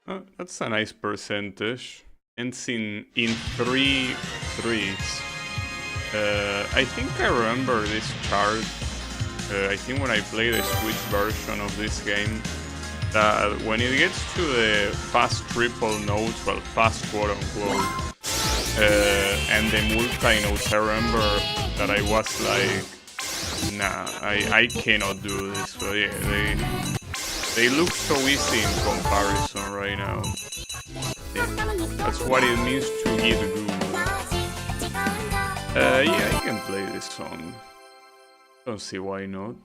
That's a nice percentage. Ends in 3 3s. I think I remember this chart. I think when I played the Switch version of this game, that when it gets to the fast triple notes, well, fast quote unquote, and the multi notes, I remember that I was like, nah, I cannot do this. But yeah, they look so easy in comparison right now. Yeah, that's what it means to hit good. Yeah, I can play this song. Don't see why not.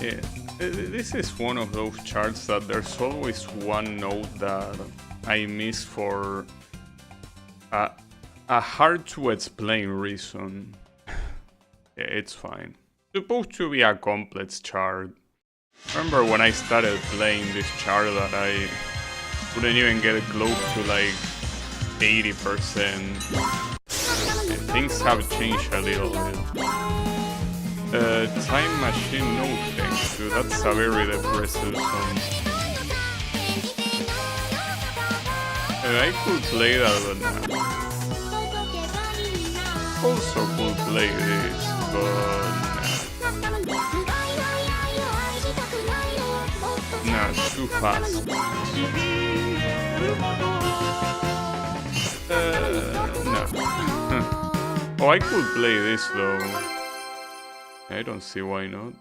Yeah, this is one of those charts that there's always one note that I miss for a hard to explain reason. Yeah, it's fine. Supposed to be a complex chart. Remember when I started playing this chart that I couldn't even get close to like 80%. Yeah, things have changed a little bit. Time Machine, no thanks to. That's a very depressive song. I could play that, but nah. Also could play this, but nah, too fast. No. Oh, I could play this though. I don't see why not.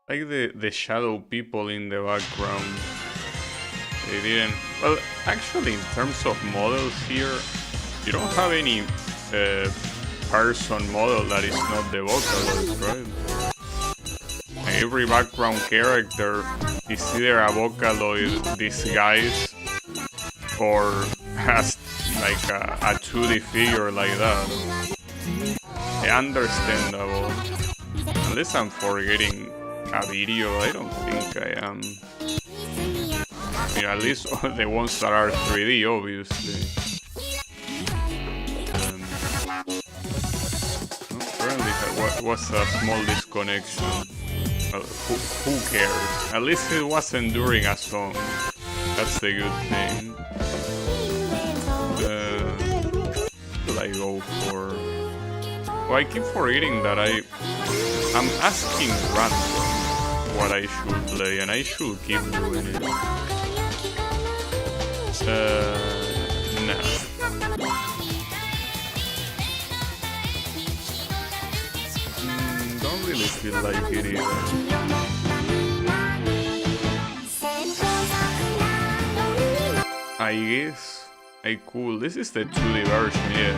Like the shadow people in the background. They didn't... Well, actually, in terms of models here, you don't have any person model that is not the Vocaloid, right? Every background character is either a Vocaloid disguise or has like a 2D figure like that. Understandable. Unless I'm forgetting a video, I don't think I am. I mean, at least the ones that are 3D, obviously. Apparently there was a small disconnection. Who cares? At least it wasn't during a song. That's the good thing. What I go for? Well, I keep forgetting that I'm asking random what I should play, and I should keep doing it. Nah. Don't really feel like it either. I guess I could. This is the 2D version, yeah.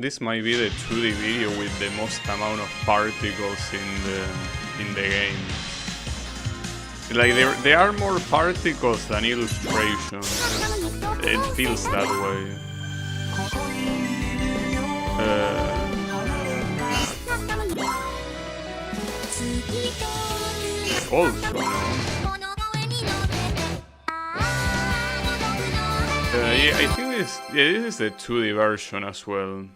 this might be the 2D video with the most amount of particles in the game. Like there are more particles than illustrations. It feels that way. Also, no. Yeah, I think this is the 2D version as well.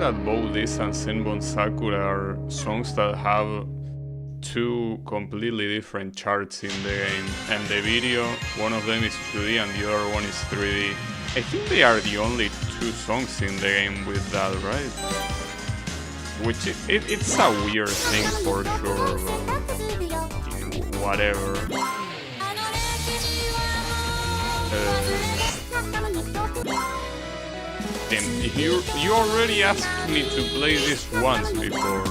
that both this and Senbon Sakura are songs that have two completely different charts in the game, and the video, one of them is 2D and the other one is 3D. I think they are the only two songs in the game with that, right? Which it's a weird thing for sure, but whatever. You already asked me to play this once before.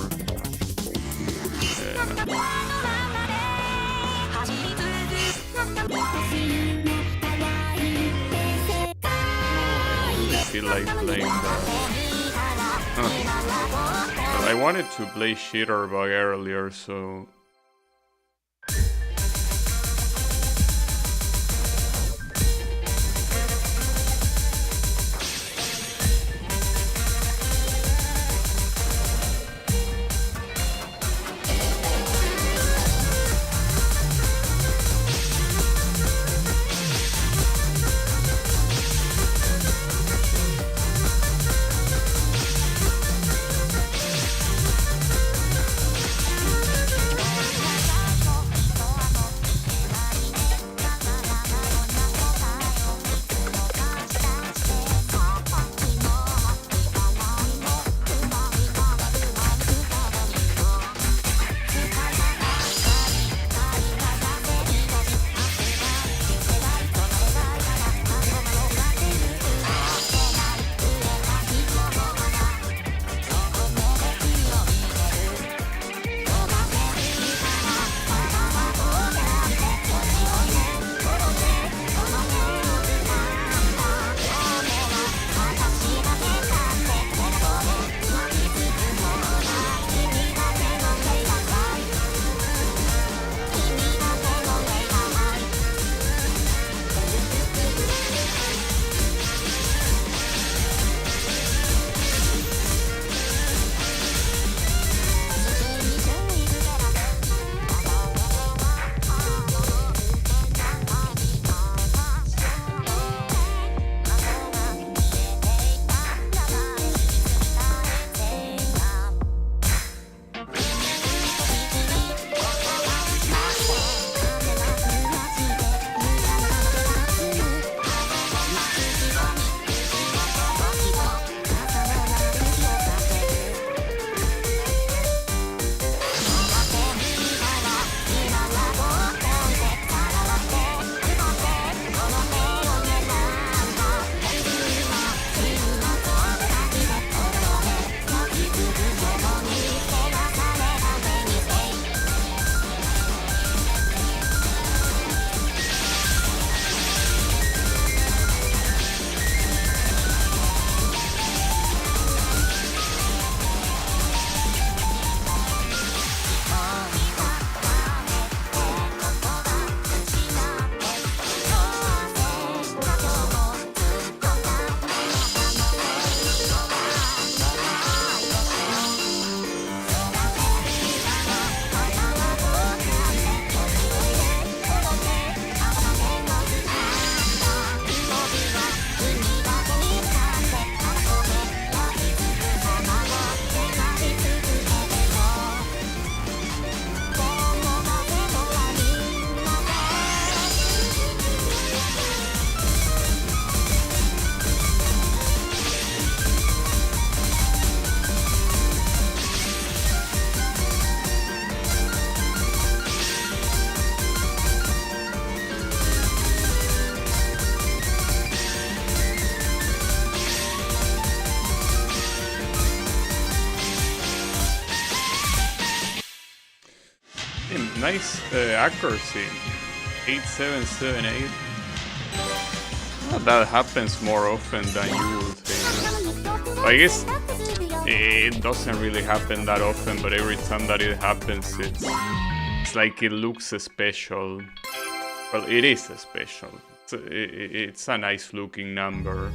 I feel like playing that. I wanted to play Shitterbug earlier, so... Nice accuracy. 8778. That happens more often than you would think. I guess it doesn't really happen that often, but every time that it happens, it's like it looks special. Well, it is special. It's a nice looking number.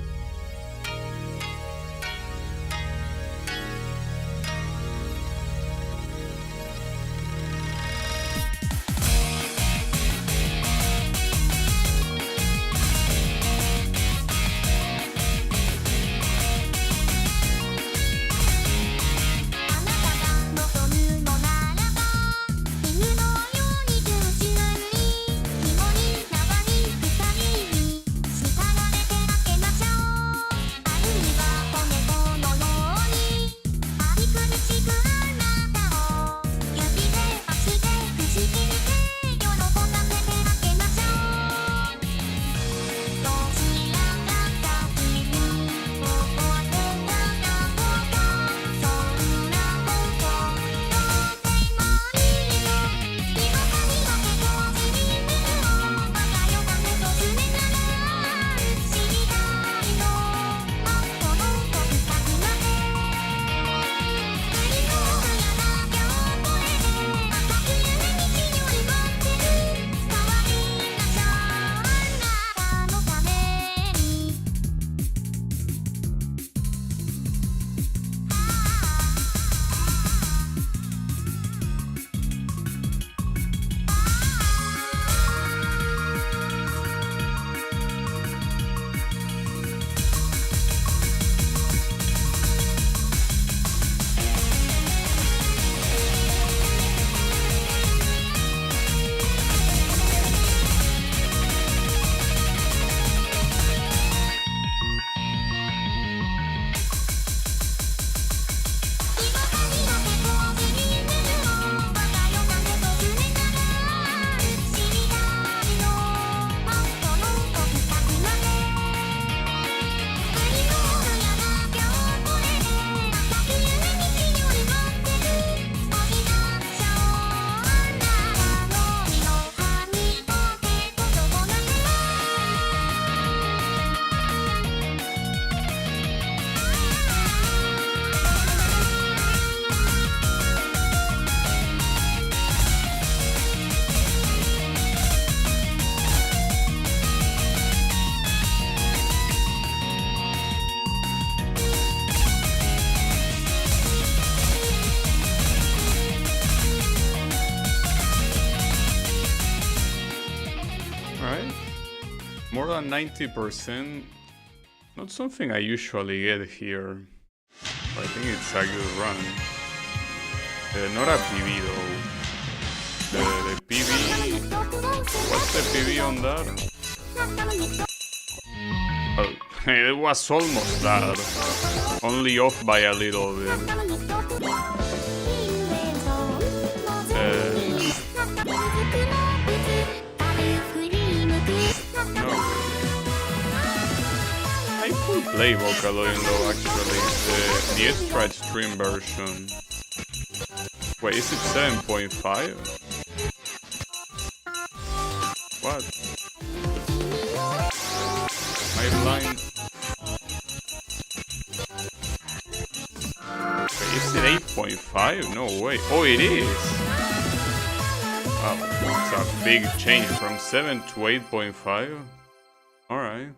More than 90%. Not something I usually get here. But I think it's a good run. Not a PB though. The PB... What's the PB on that? Well, it was almost that. Only off by a little bit. I could play Vocaloid though, actually, the extra extreme version. Wait, is it 7.5? What? Am I blind? Wait, is it 8.5? No way. Oh, it is! Wow, it's a big change from 7 to 8.5. Alright.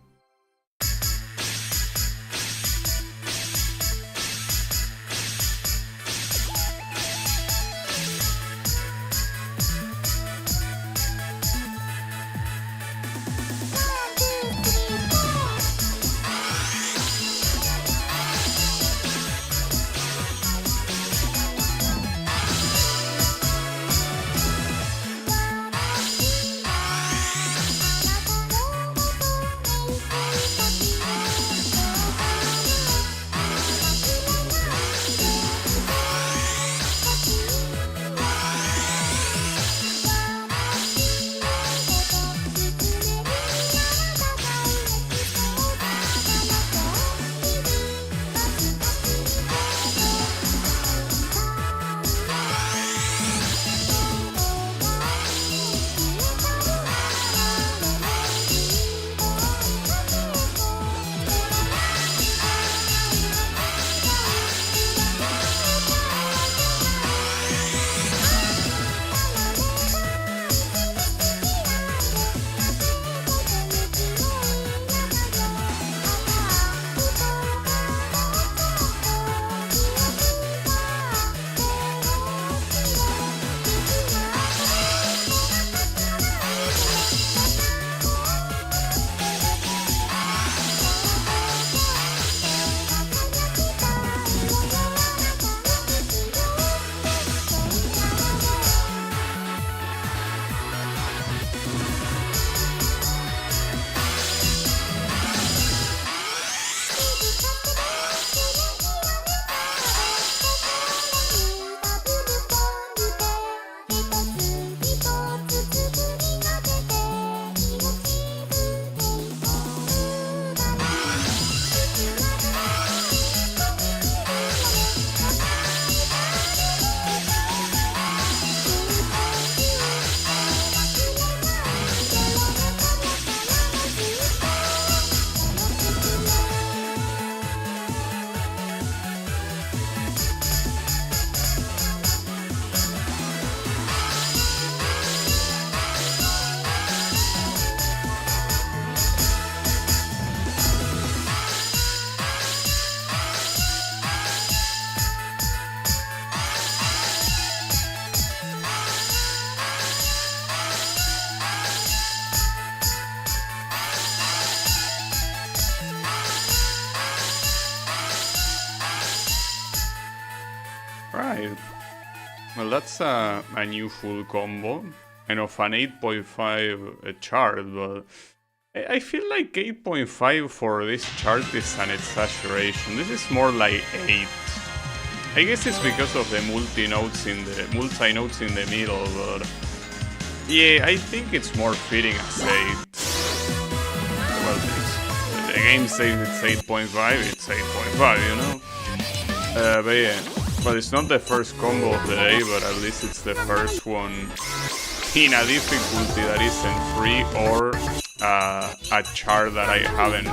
Alright. Well, that's a new full combo. And of an 8.5 chart, but I feel like 8.5 for this chart is an exaggeration. This is more like 8. I guess it's because of the multi-notes in the middle, but yeah, I think it's more fitting as 8. Well, the game says it's 8.5, it's 8.5, you know? But yeah, well, it's not the first combo of the day, but at least it's the first one in a difficulty that isn't free or a chart that I haven't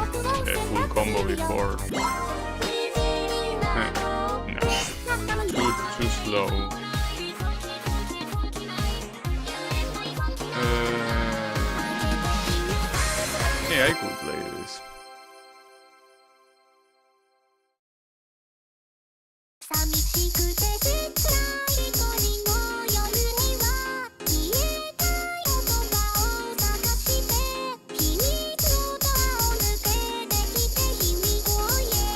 full combo before. No, too slow. Yeah, I could play this. 寂しくて切ない恋の夜には消えた言葉を探して秘密のドアを抜けてきて秘密を言え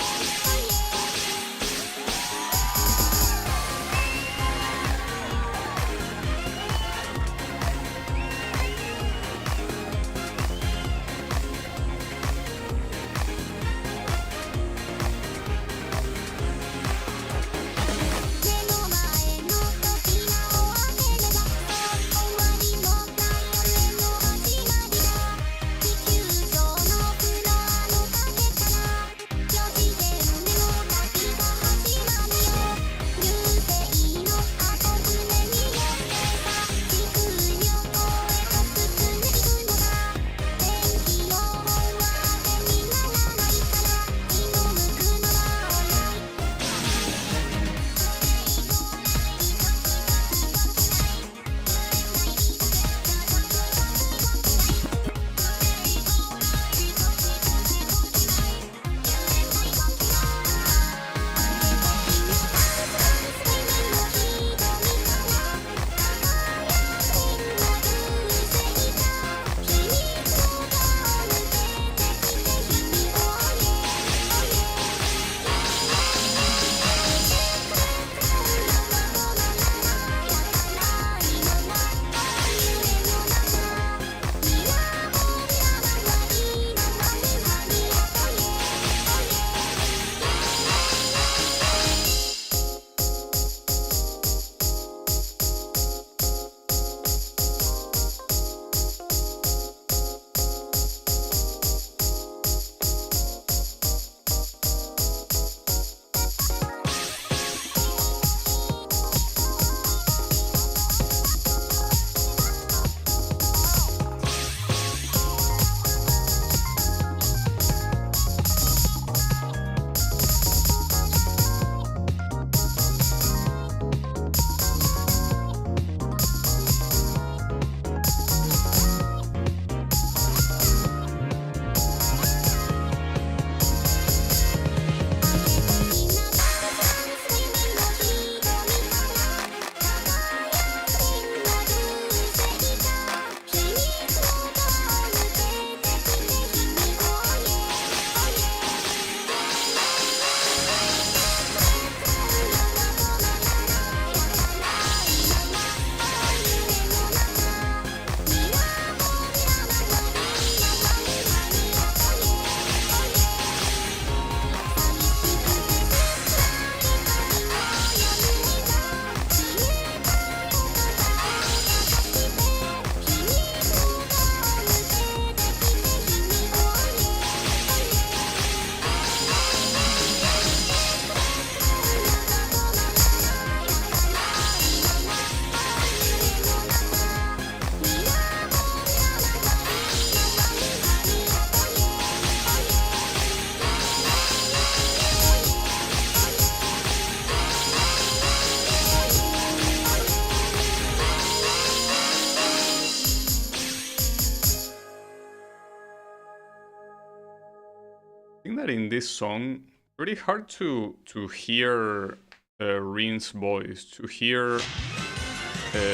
I think that in this song, pretty hard to hear Rin's voice, to hear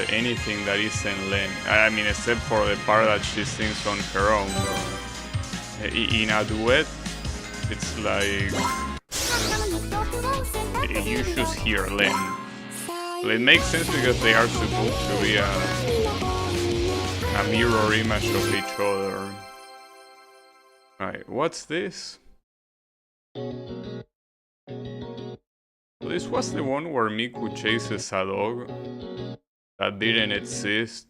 anything that isn't Len. I mean, except for the part that she sings on her own. In a duet, it's like you just hear Len. Well, it makes sense because they are supposed to be a mirror image of each other. Alright, what's this? This was the one where Miku chases a dog that didn't exist.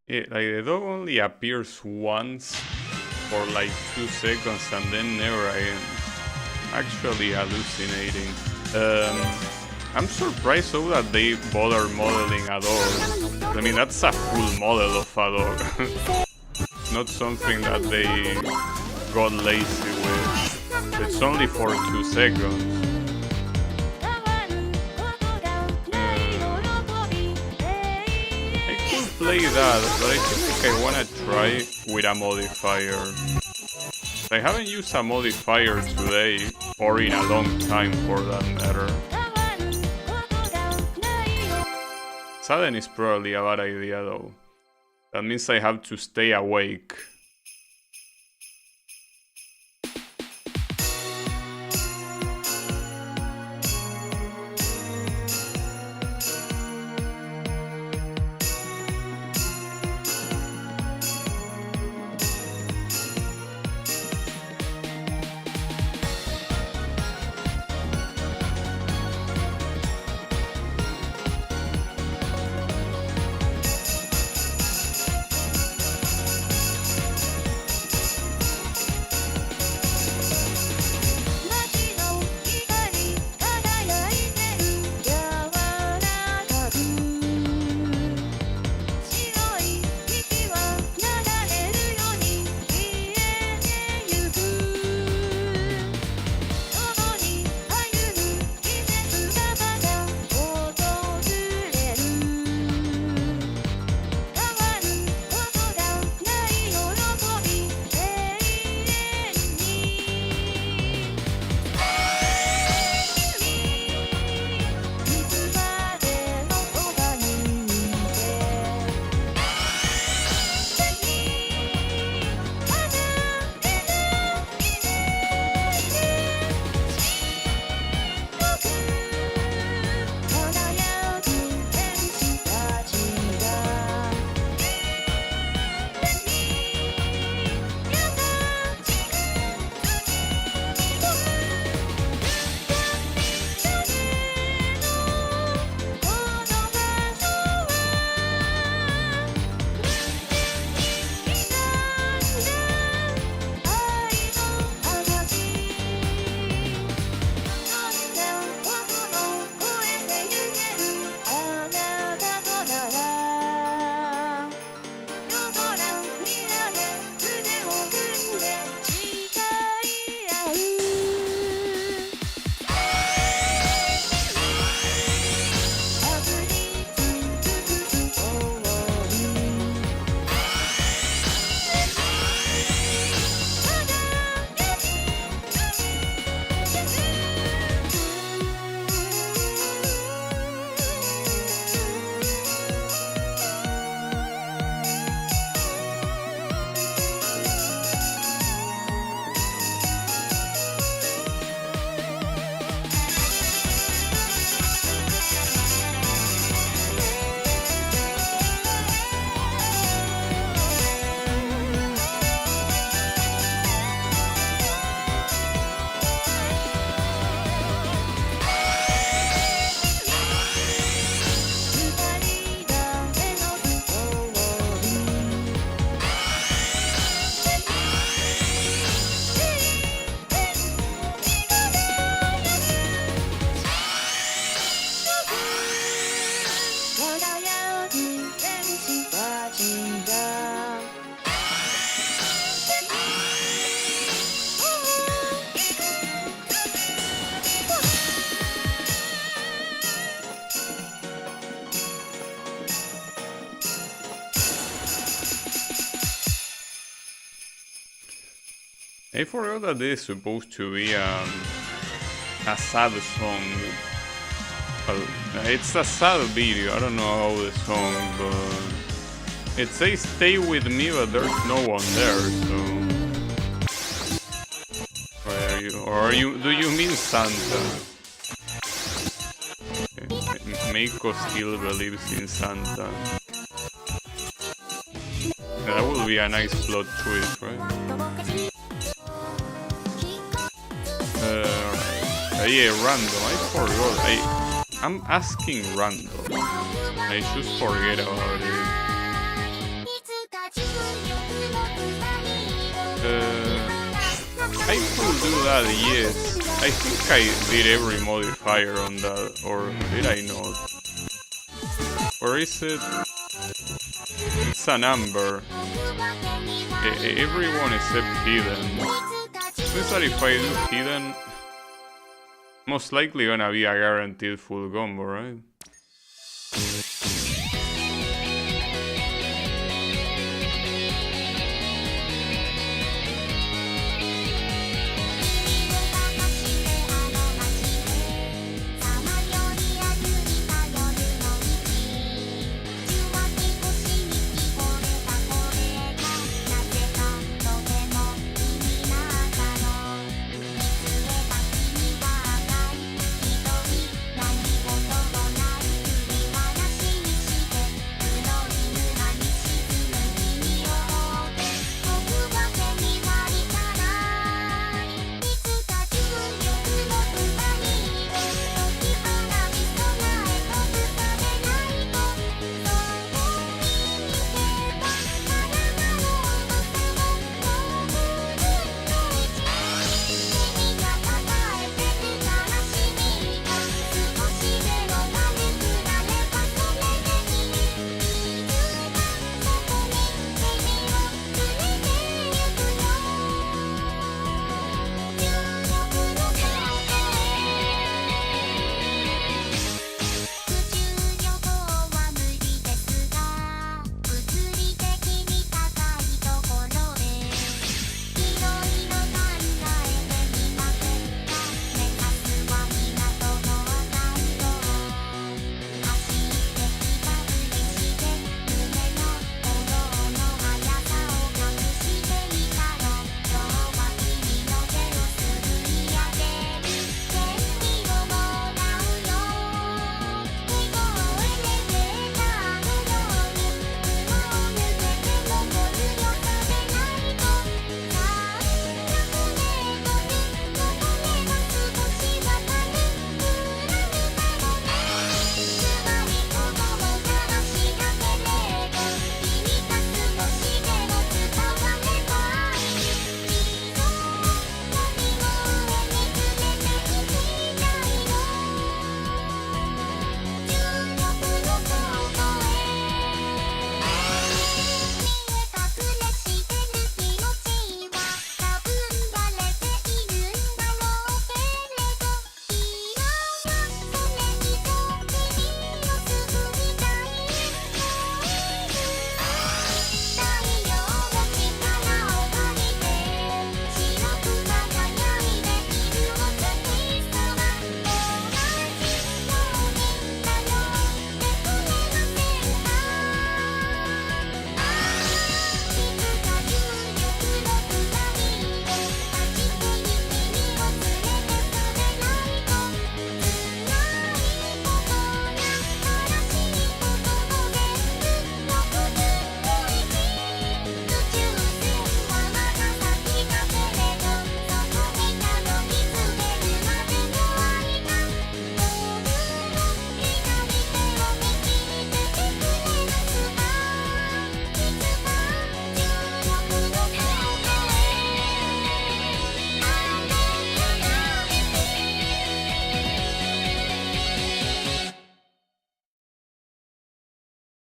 Yeah, like the dog only appears once for like 2 seconds and then never again. Actually hallucinating. I'm surprised though that they bother modeling a dog. I mean, that's a full model of a dog. Not something that they got lazy with. It's only for 2 seconds. Play that, but I think I wanna try with a modifier. I haven't used a modifier today, or in a long time for that matter. Sudden is probably a bad idea though. That means I have to stay awake. I forgot that this is supposed to be a sad song. Well, it's a sad video, I don't know how the song, but it says stay with me, but there's no one there, so... do you mean Santa? Okay. Miku still believes in Santa. That will be a nice plot twist, right? Yeah, random. I forgot. I'm asking random. I just forget about it. I could do that, yes. I think I did every modifier on that, or did I not? Or is it? It's a number. Everyone except hidden. Means that if I do hidden, most likely gonna be a guaranteed full combo, right?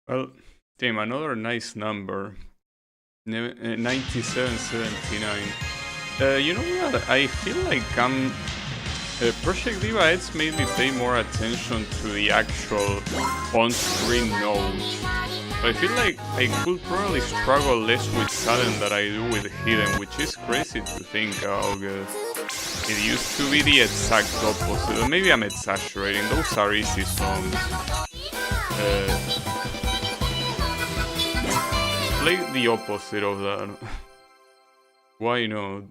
Well, damn, another nice number. 9779. You know what? I feel like Project Diva Heads made me pay more attention to the actual on-screen notes. I feel like I could probably struggle less with Sudden than I do with Hidden, which is crazy to think of. It used to be the exact opposite. Or maybe I'm exaggerating. Those are easy songs. Play the opposite of that. Why not?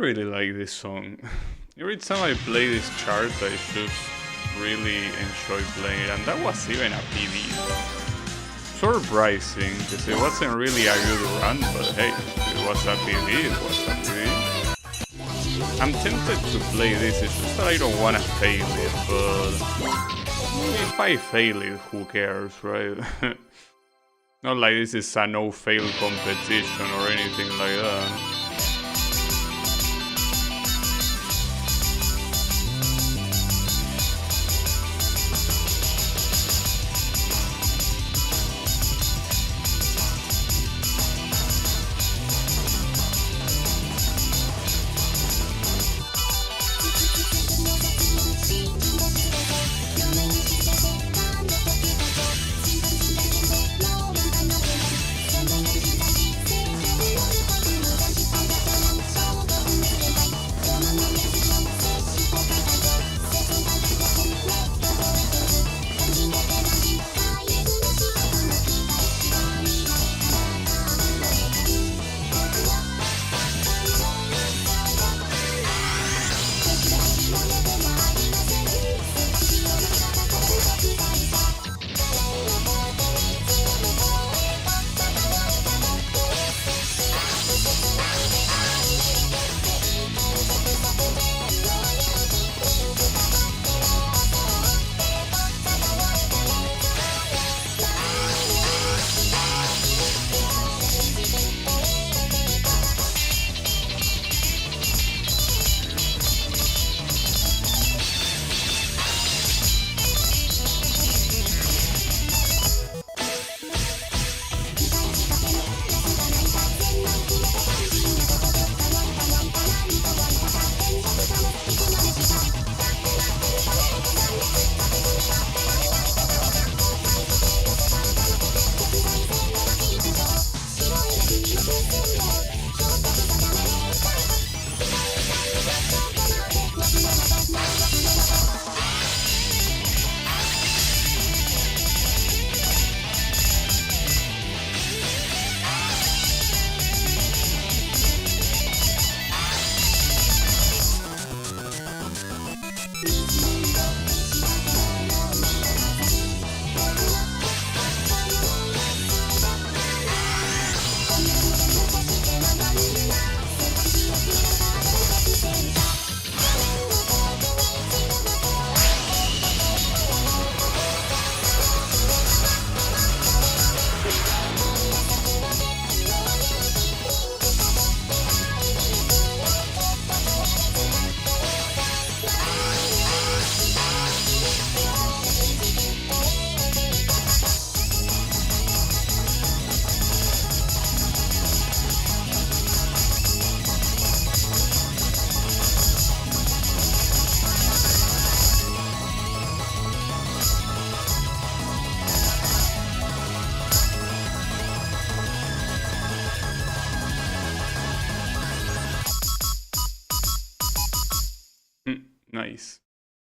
really like this song. Every time I play this chart, I just really enjoy playing it, and that was even a PB. Surprising, because it wasn't really a good run, but hey, it was a PB, it was a PB. I'm tempted to play this, it's just that I don't want to fail it, but if I fail it, who cares, right? Not like this is a no-fail competition or anything like that.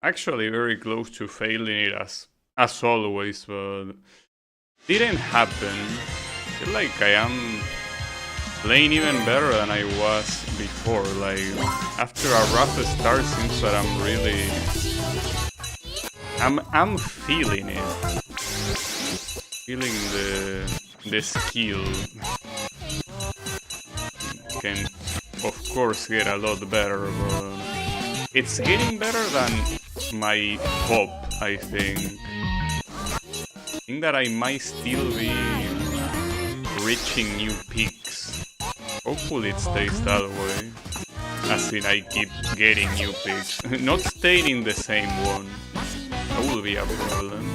actually very close to failing it as always, but didn't happen. I feel like I am playing even better than I was before. Like after a rough start, seems that I'm really I'm feeling it, feeling the skill. Can of course get a lot better, but it's getting better than my hope. I think that I might still be reaching new peaks. Hopefully it stays that way. As in I keep getting new peaks. Not staying in the same one. That will be a problem.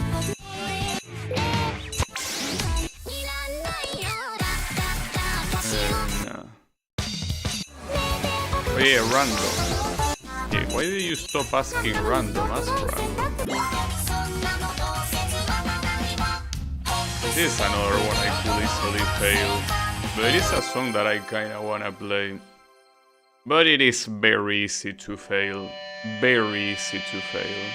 Oh yeah, random. Yeah, why did you stop asking random? Ask random. This is another one I could easily fail. But it is a song that I kinda wanna play. But it is very easy to fail. Very easy to fail.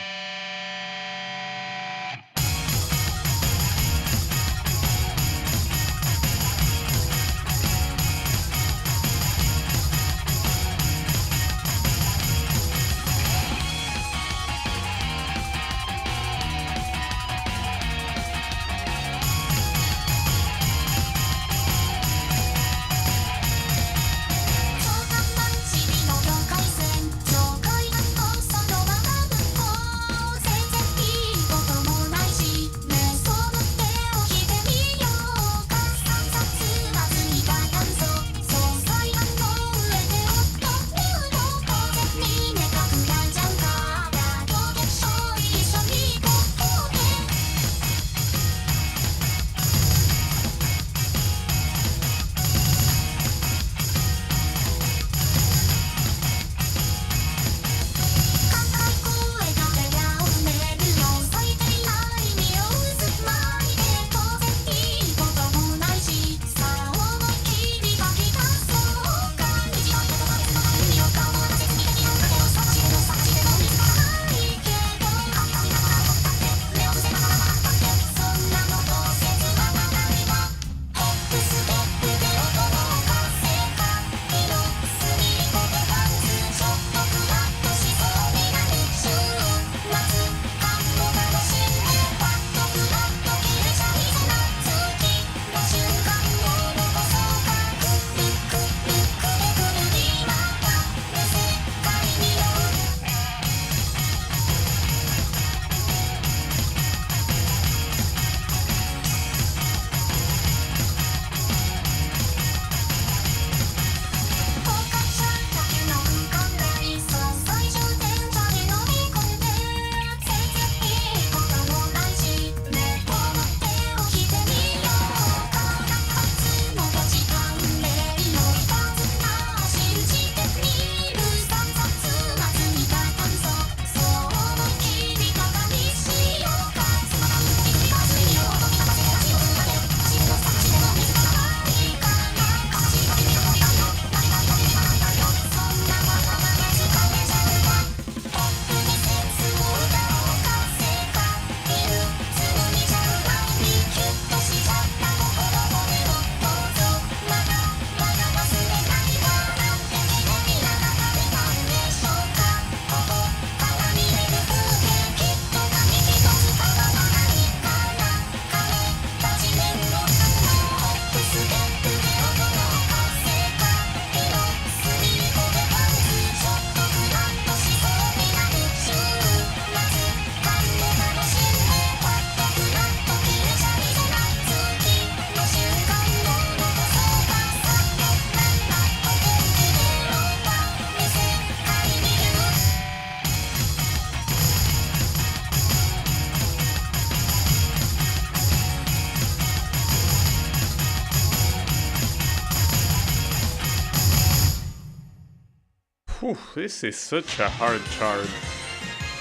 Whew, this is such a hard chart.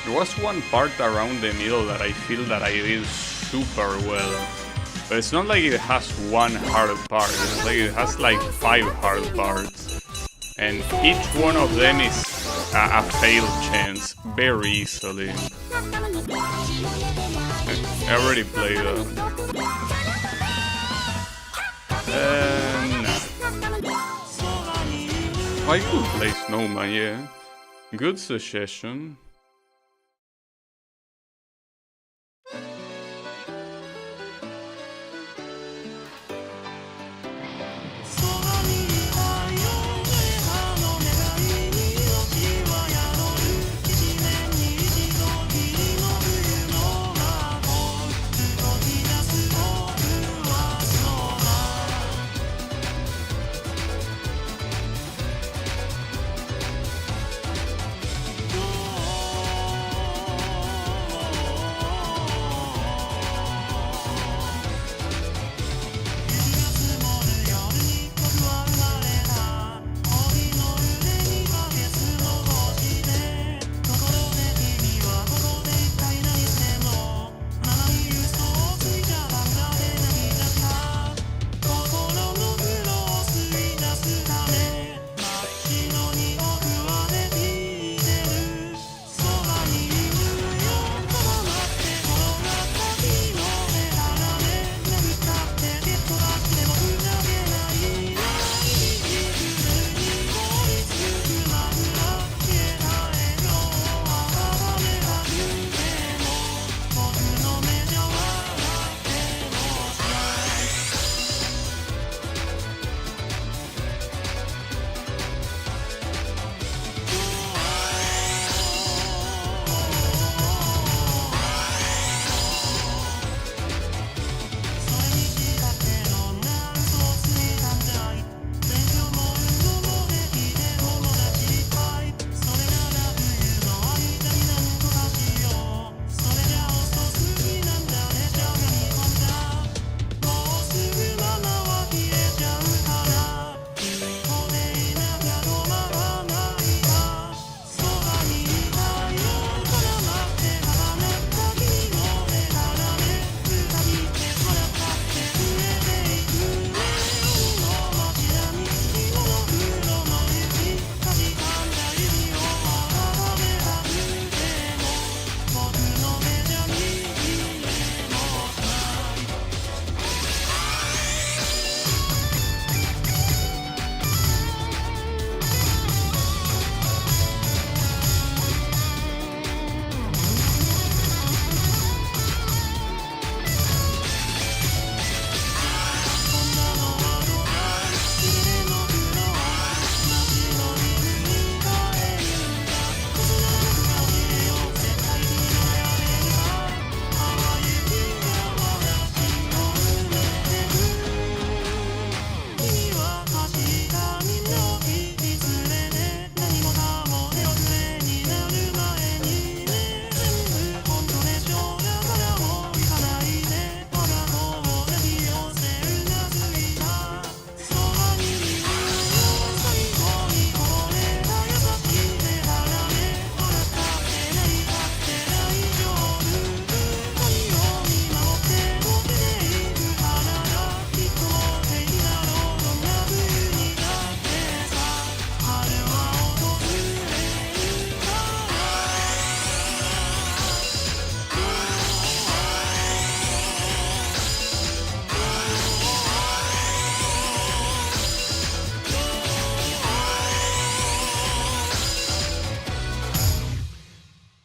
There was one part around the middle that I feel that I did super well. But it's not like it has one hard part, it's like it has like 5 hard parts. And each one of them is a failed chance very easily. I already played that. Nah. I could play Snowman, yeah. Good suggestion.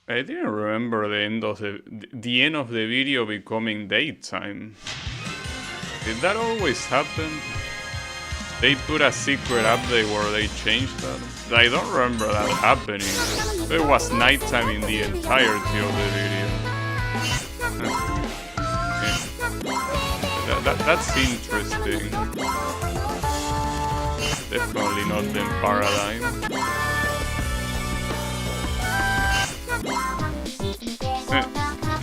I didn't remember the end of the video becoming daytime. Did that always happen? They put a secret update where they changed that. I don't remember that happening. It was nighttime in the entirety of the video. That's interesting. Definitely not the paradigm.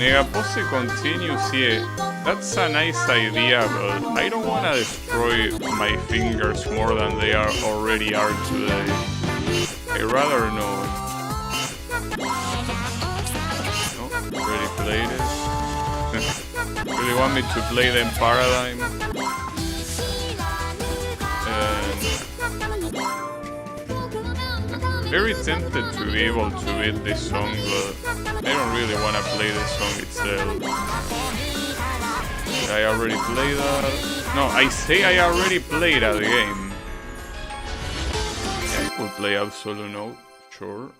Negapose continues here. That's a nice idea, but I don't want to destroy my fingers more than they already are today. I'd rather not. No, already played it. Really want me to play them Paradigm? very tempted to be able to beat this song, but I don't really want to play the song itself. Did I already play that? No, I say I already played that game. Yeah, I could play Absolute Note, sure.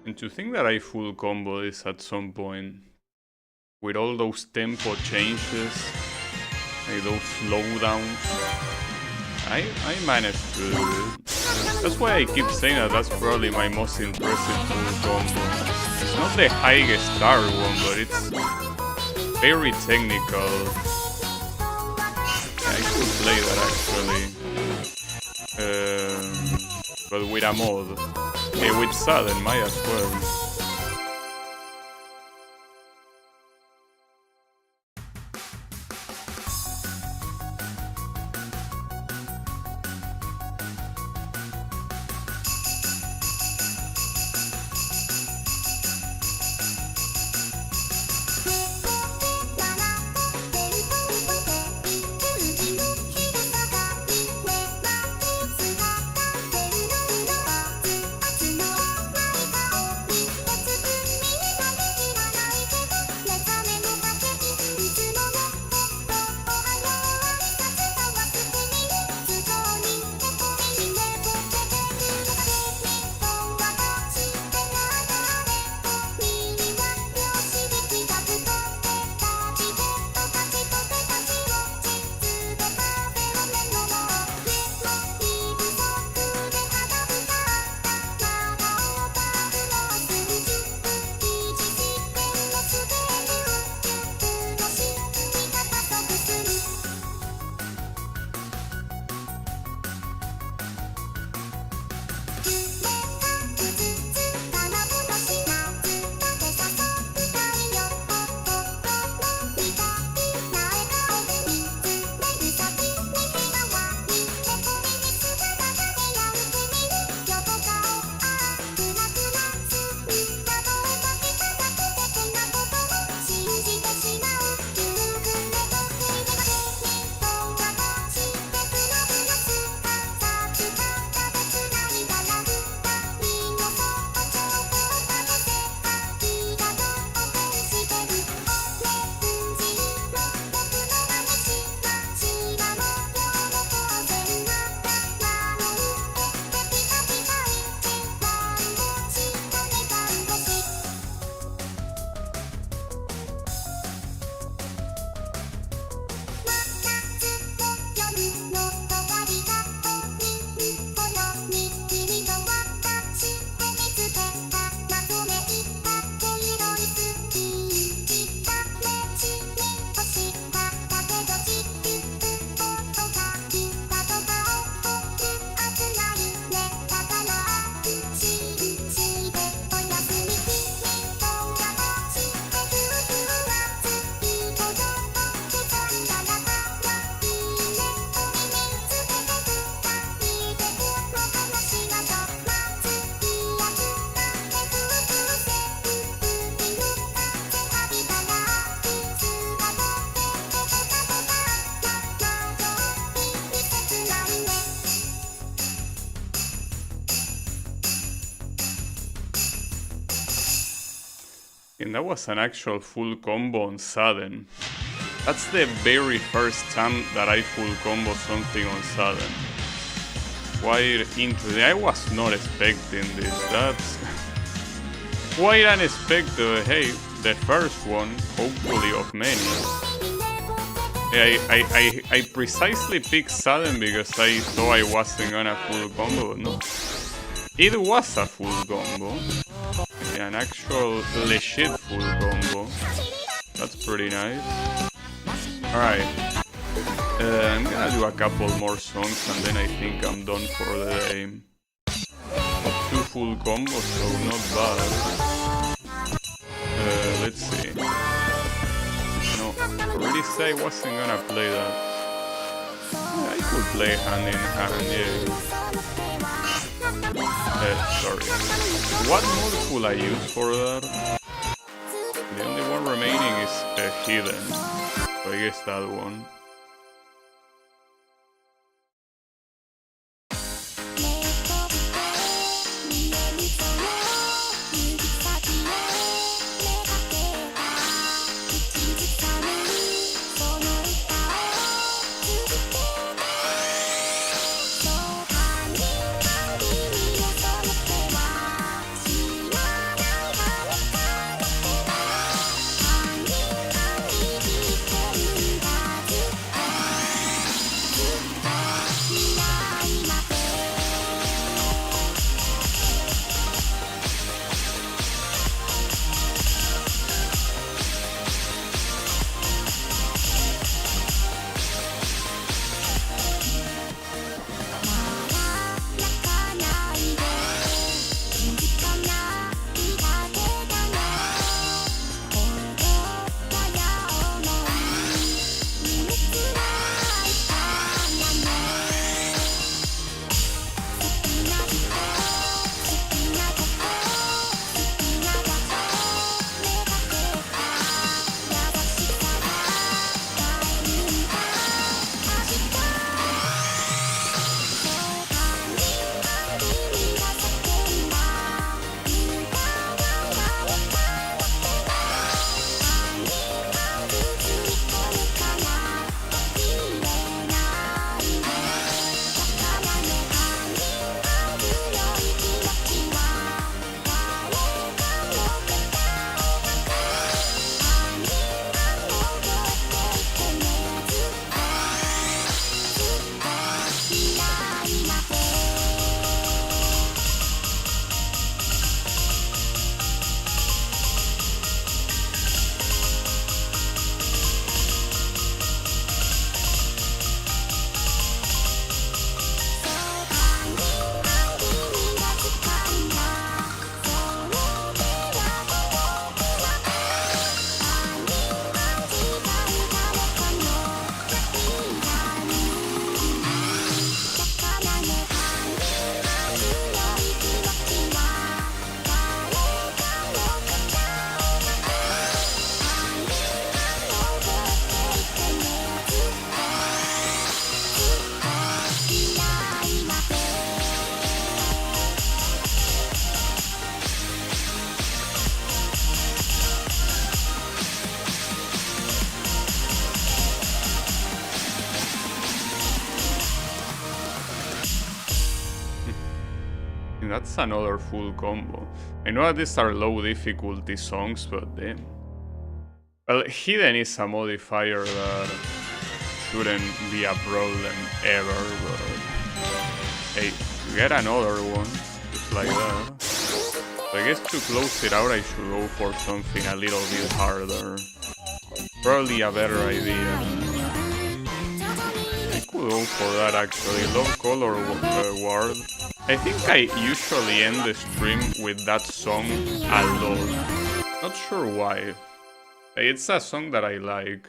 And to think that I full combo this at some point, with all those tempo changes, like those slowdowns, I managed to do it. That's why I keep saying that that's probably my most impressive full combo. It's not the highest star one, but it's very technical. I could play that actually, but with a mod. With Sudden, might as well. And that was an actual full combo on sudden. That's the very first time that I full combo something on sudden. Quite interesting. I was not expecting this. That's quite unexpected. Hey, the first one, hopefully of many. I precisely picked sudden because I thought I wasn't gonna full combo, but no. It was a full combo. An actual legit full combo. That's pretty nice. Alright. I'm gonna do a couple more songs and then I think I'm done for the day. Got 2 full combos, so not bad. Let's see. No, I already said I wasn't gonna play that. Yeah, I could play hand in hand, yeah. Sorry. What mode could I use for that? The only one remaining is hidden. So I guess that one. That's another full combo. I know that these are low difficulty songs, but damn. Well, hidden is a modifier that shouldn't be a problem ever, but hey, you get another one, just like that. So I guess to close it out I should go for something a little bit harder. Probably a better idea. I could go for that actually, Love Color Ward. I think I usually end the stream with that song a lot. Not sure why. It's a song that I like.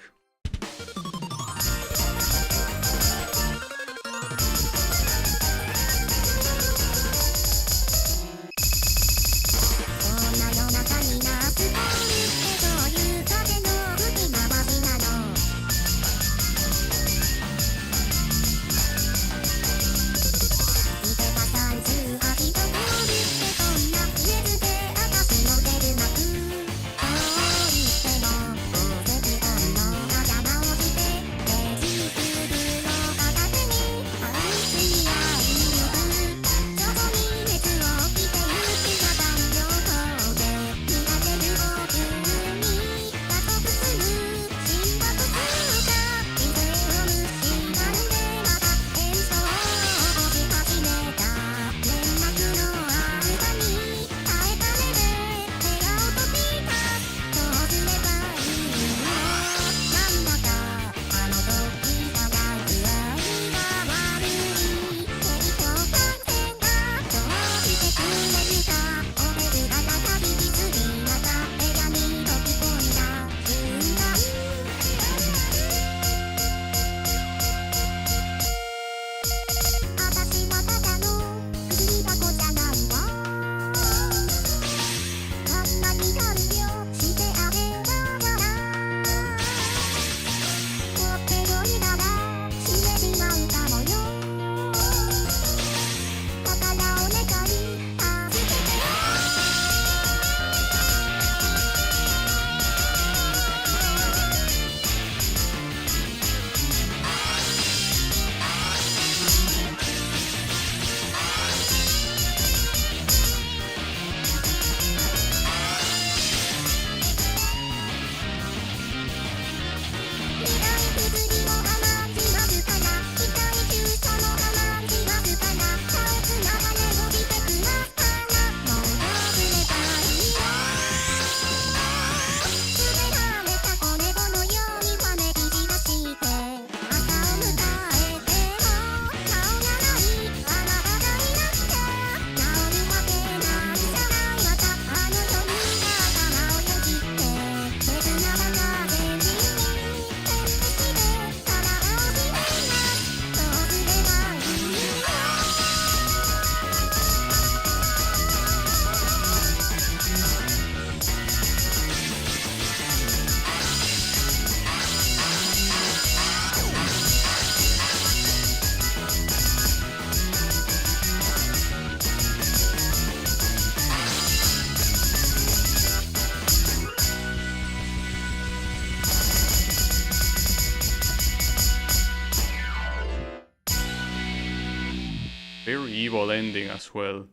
evil ending as well.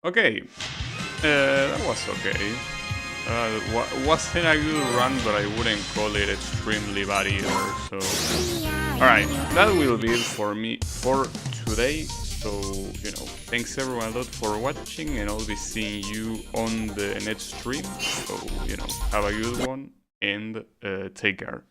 Okay, that was okay. Wasn't a good run, but I wouldn't call it extremely bad either. So, alright, that will be it for me for today. So, you know, thanks everyone a lot for watching, and I'll be seeing you on the next stream. So, you know, have a good one and take care.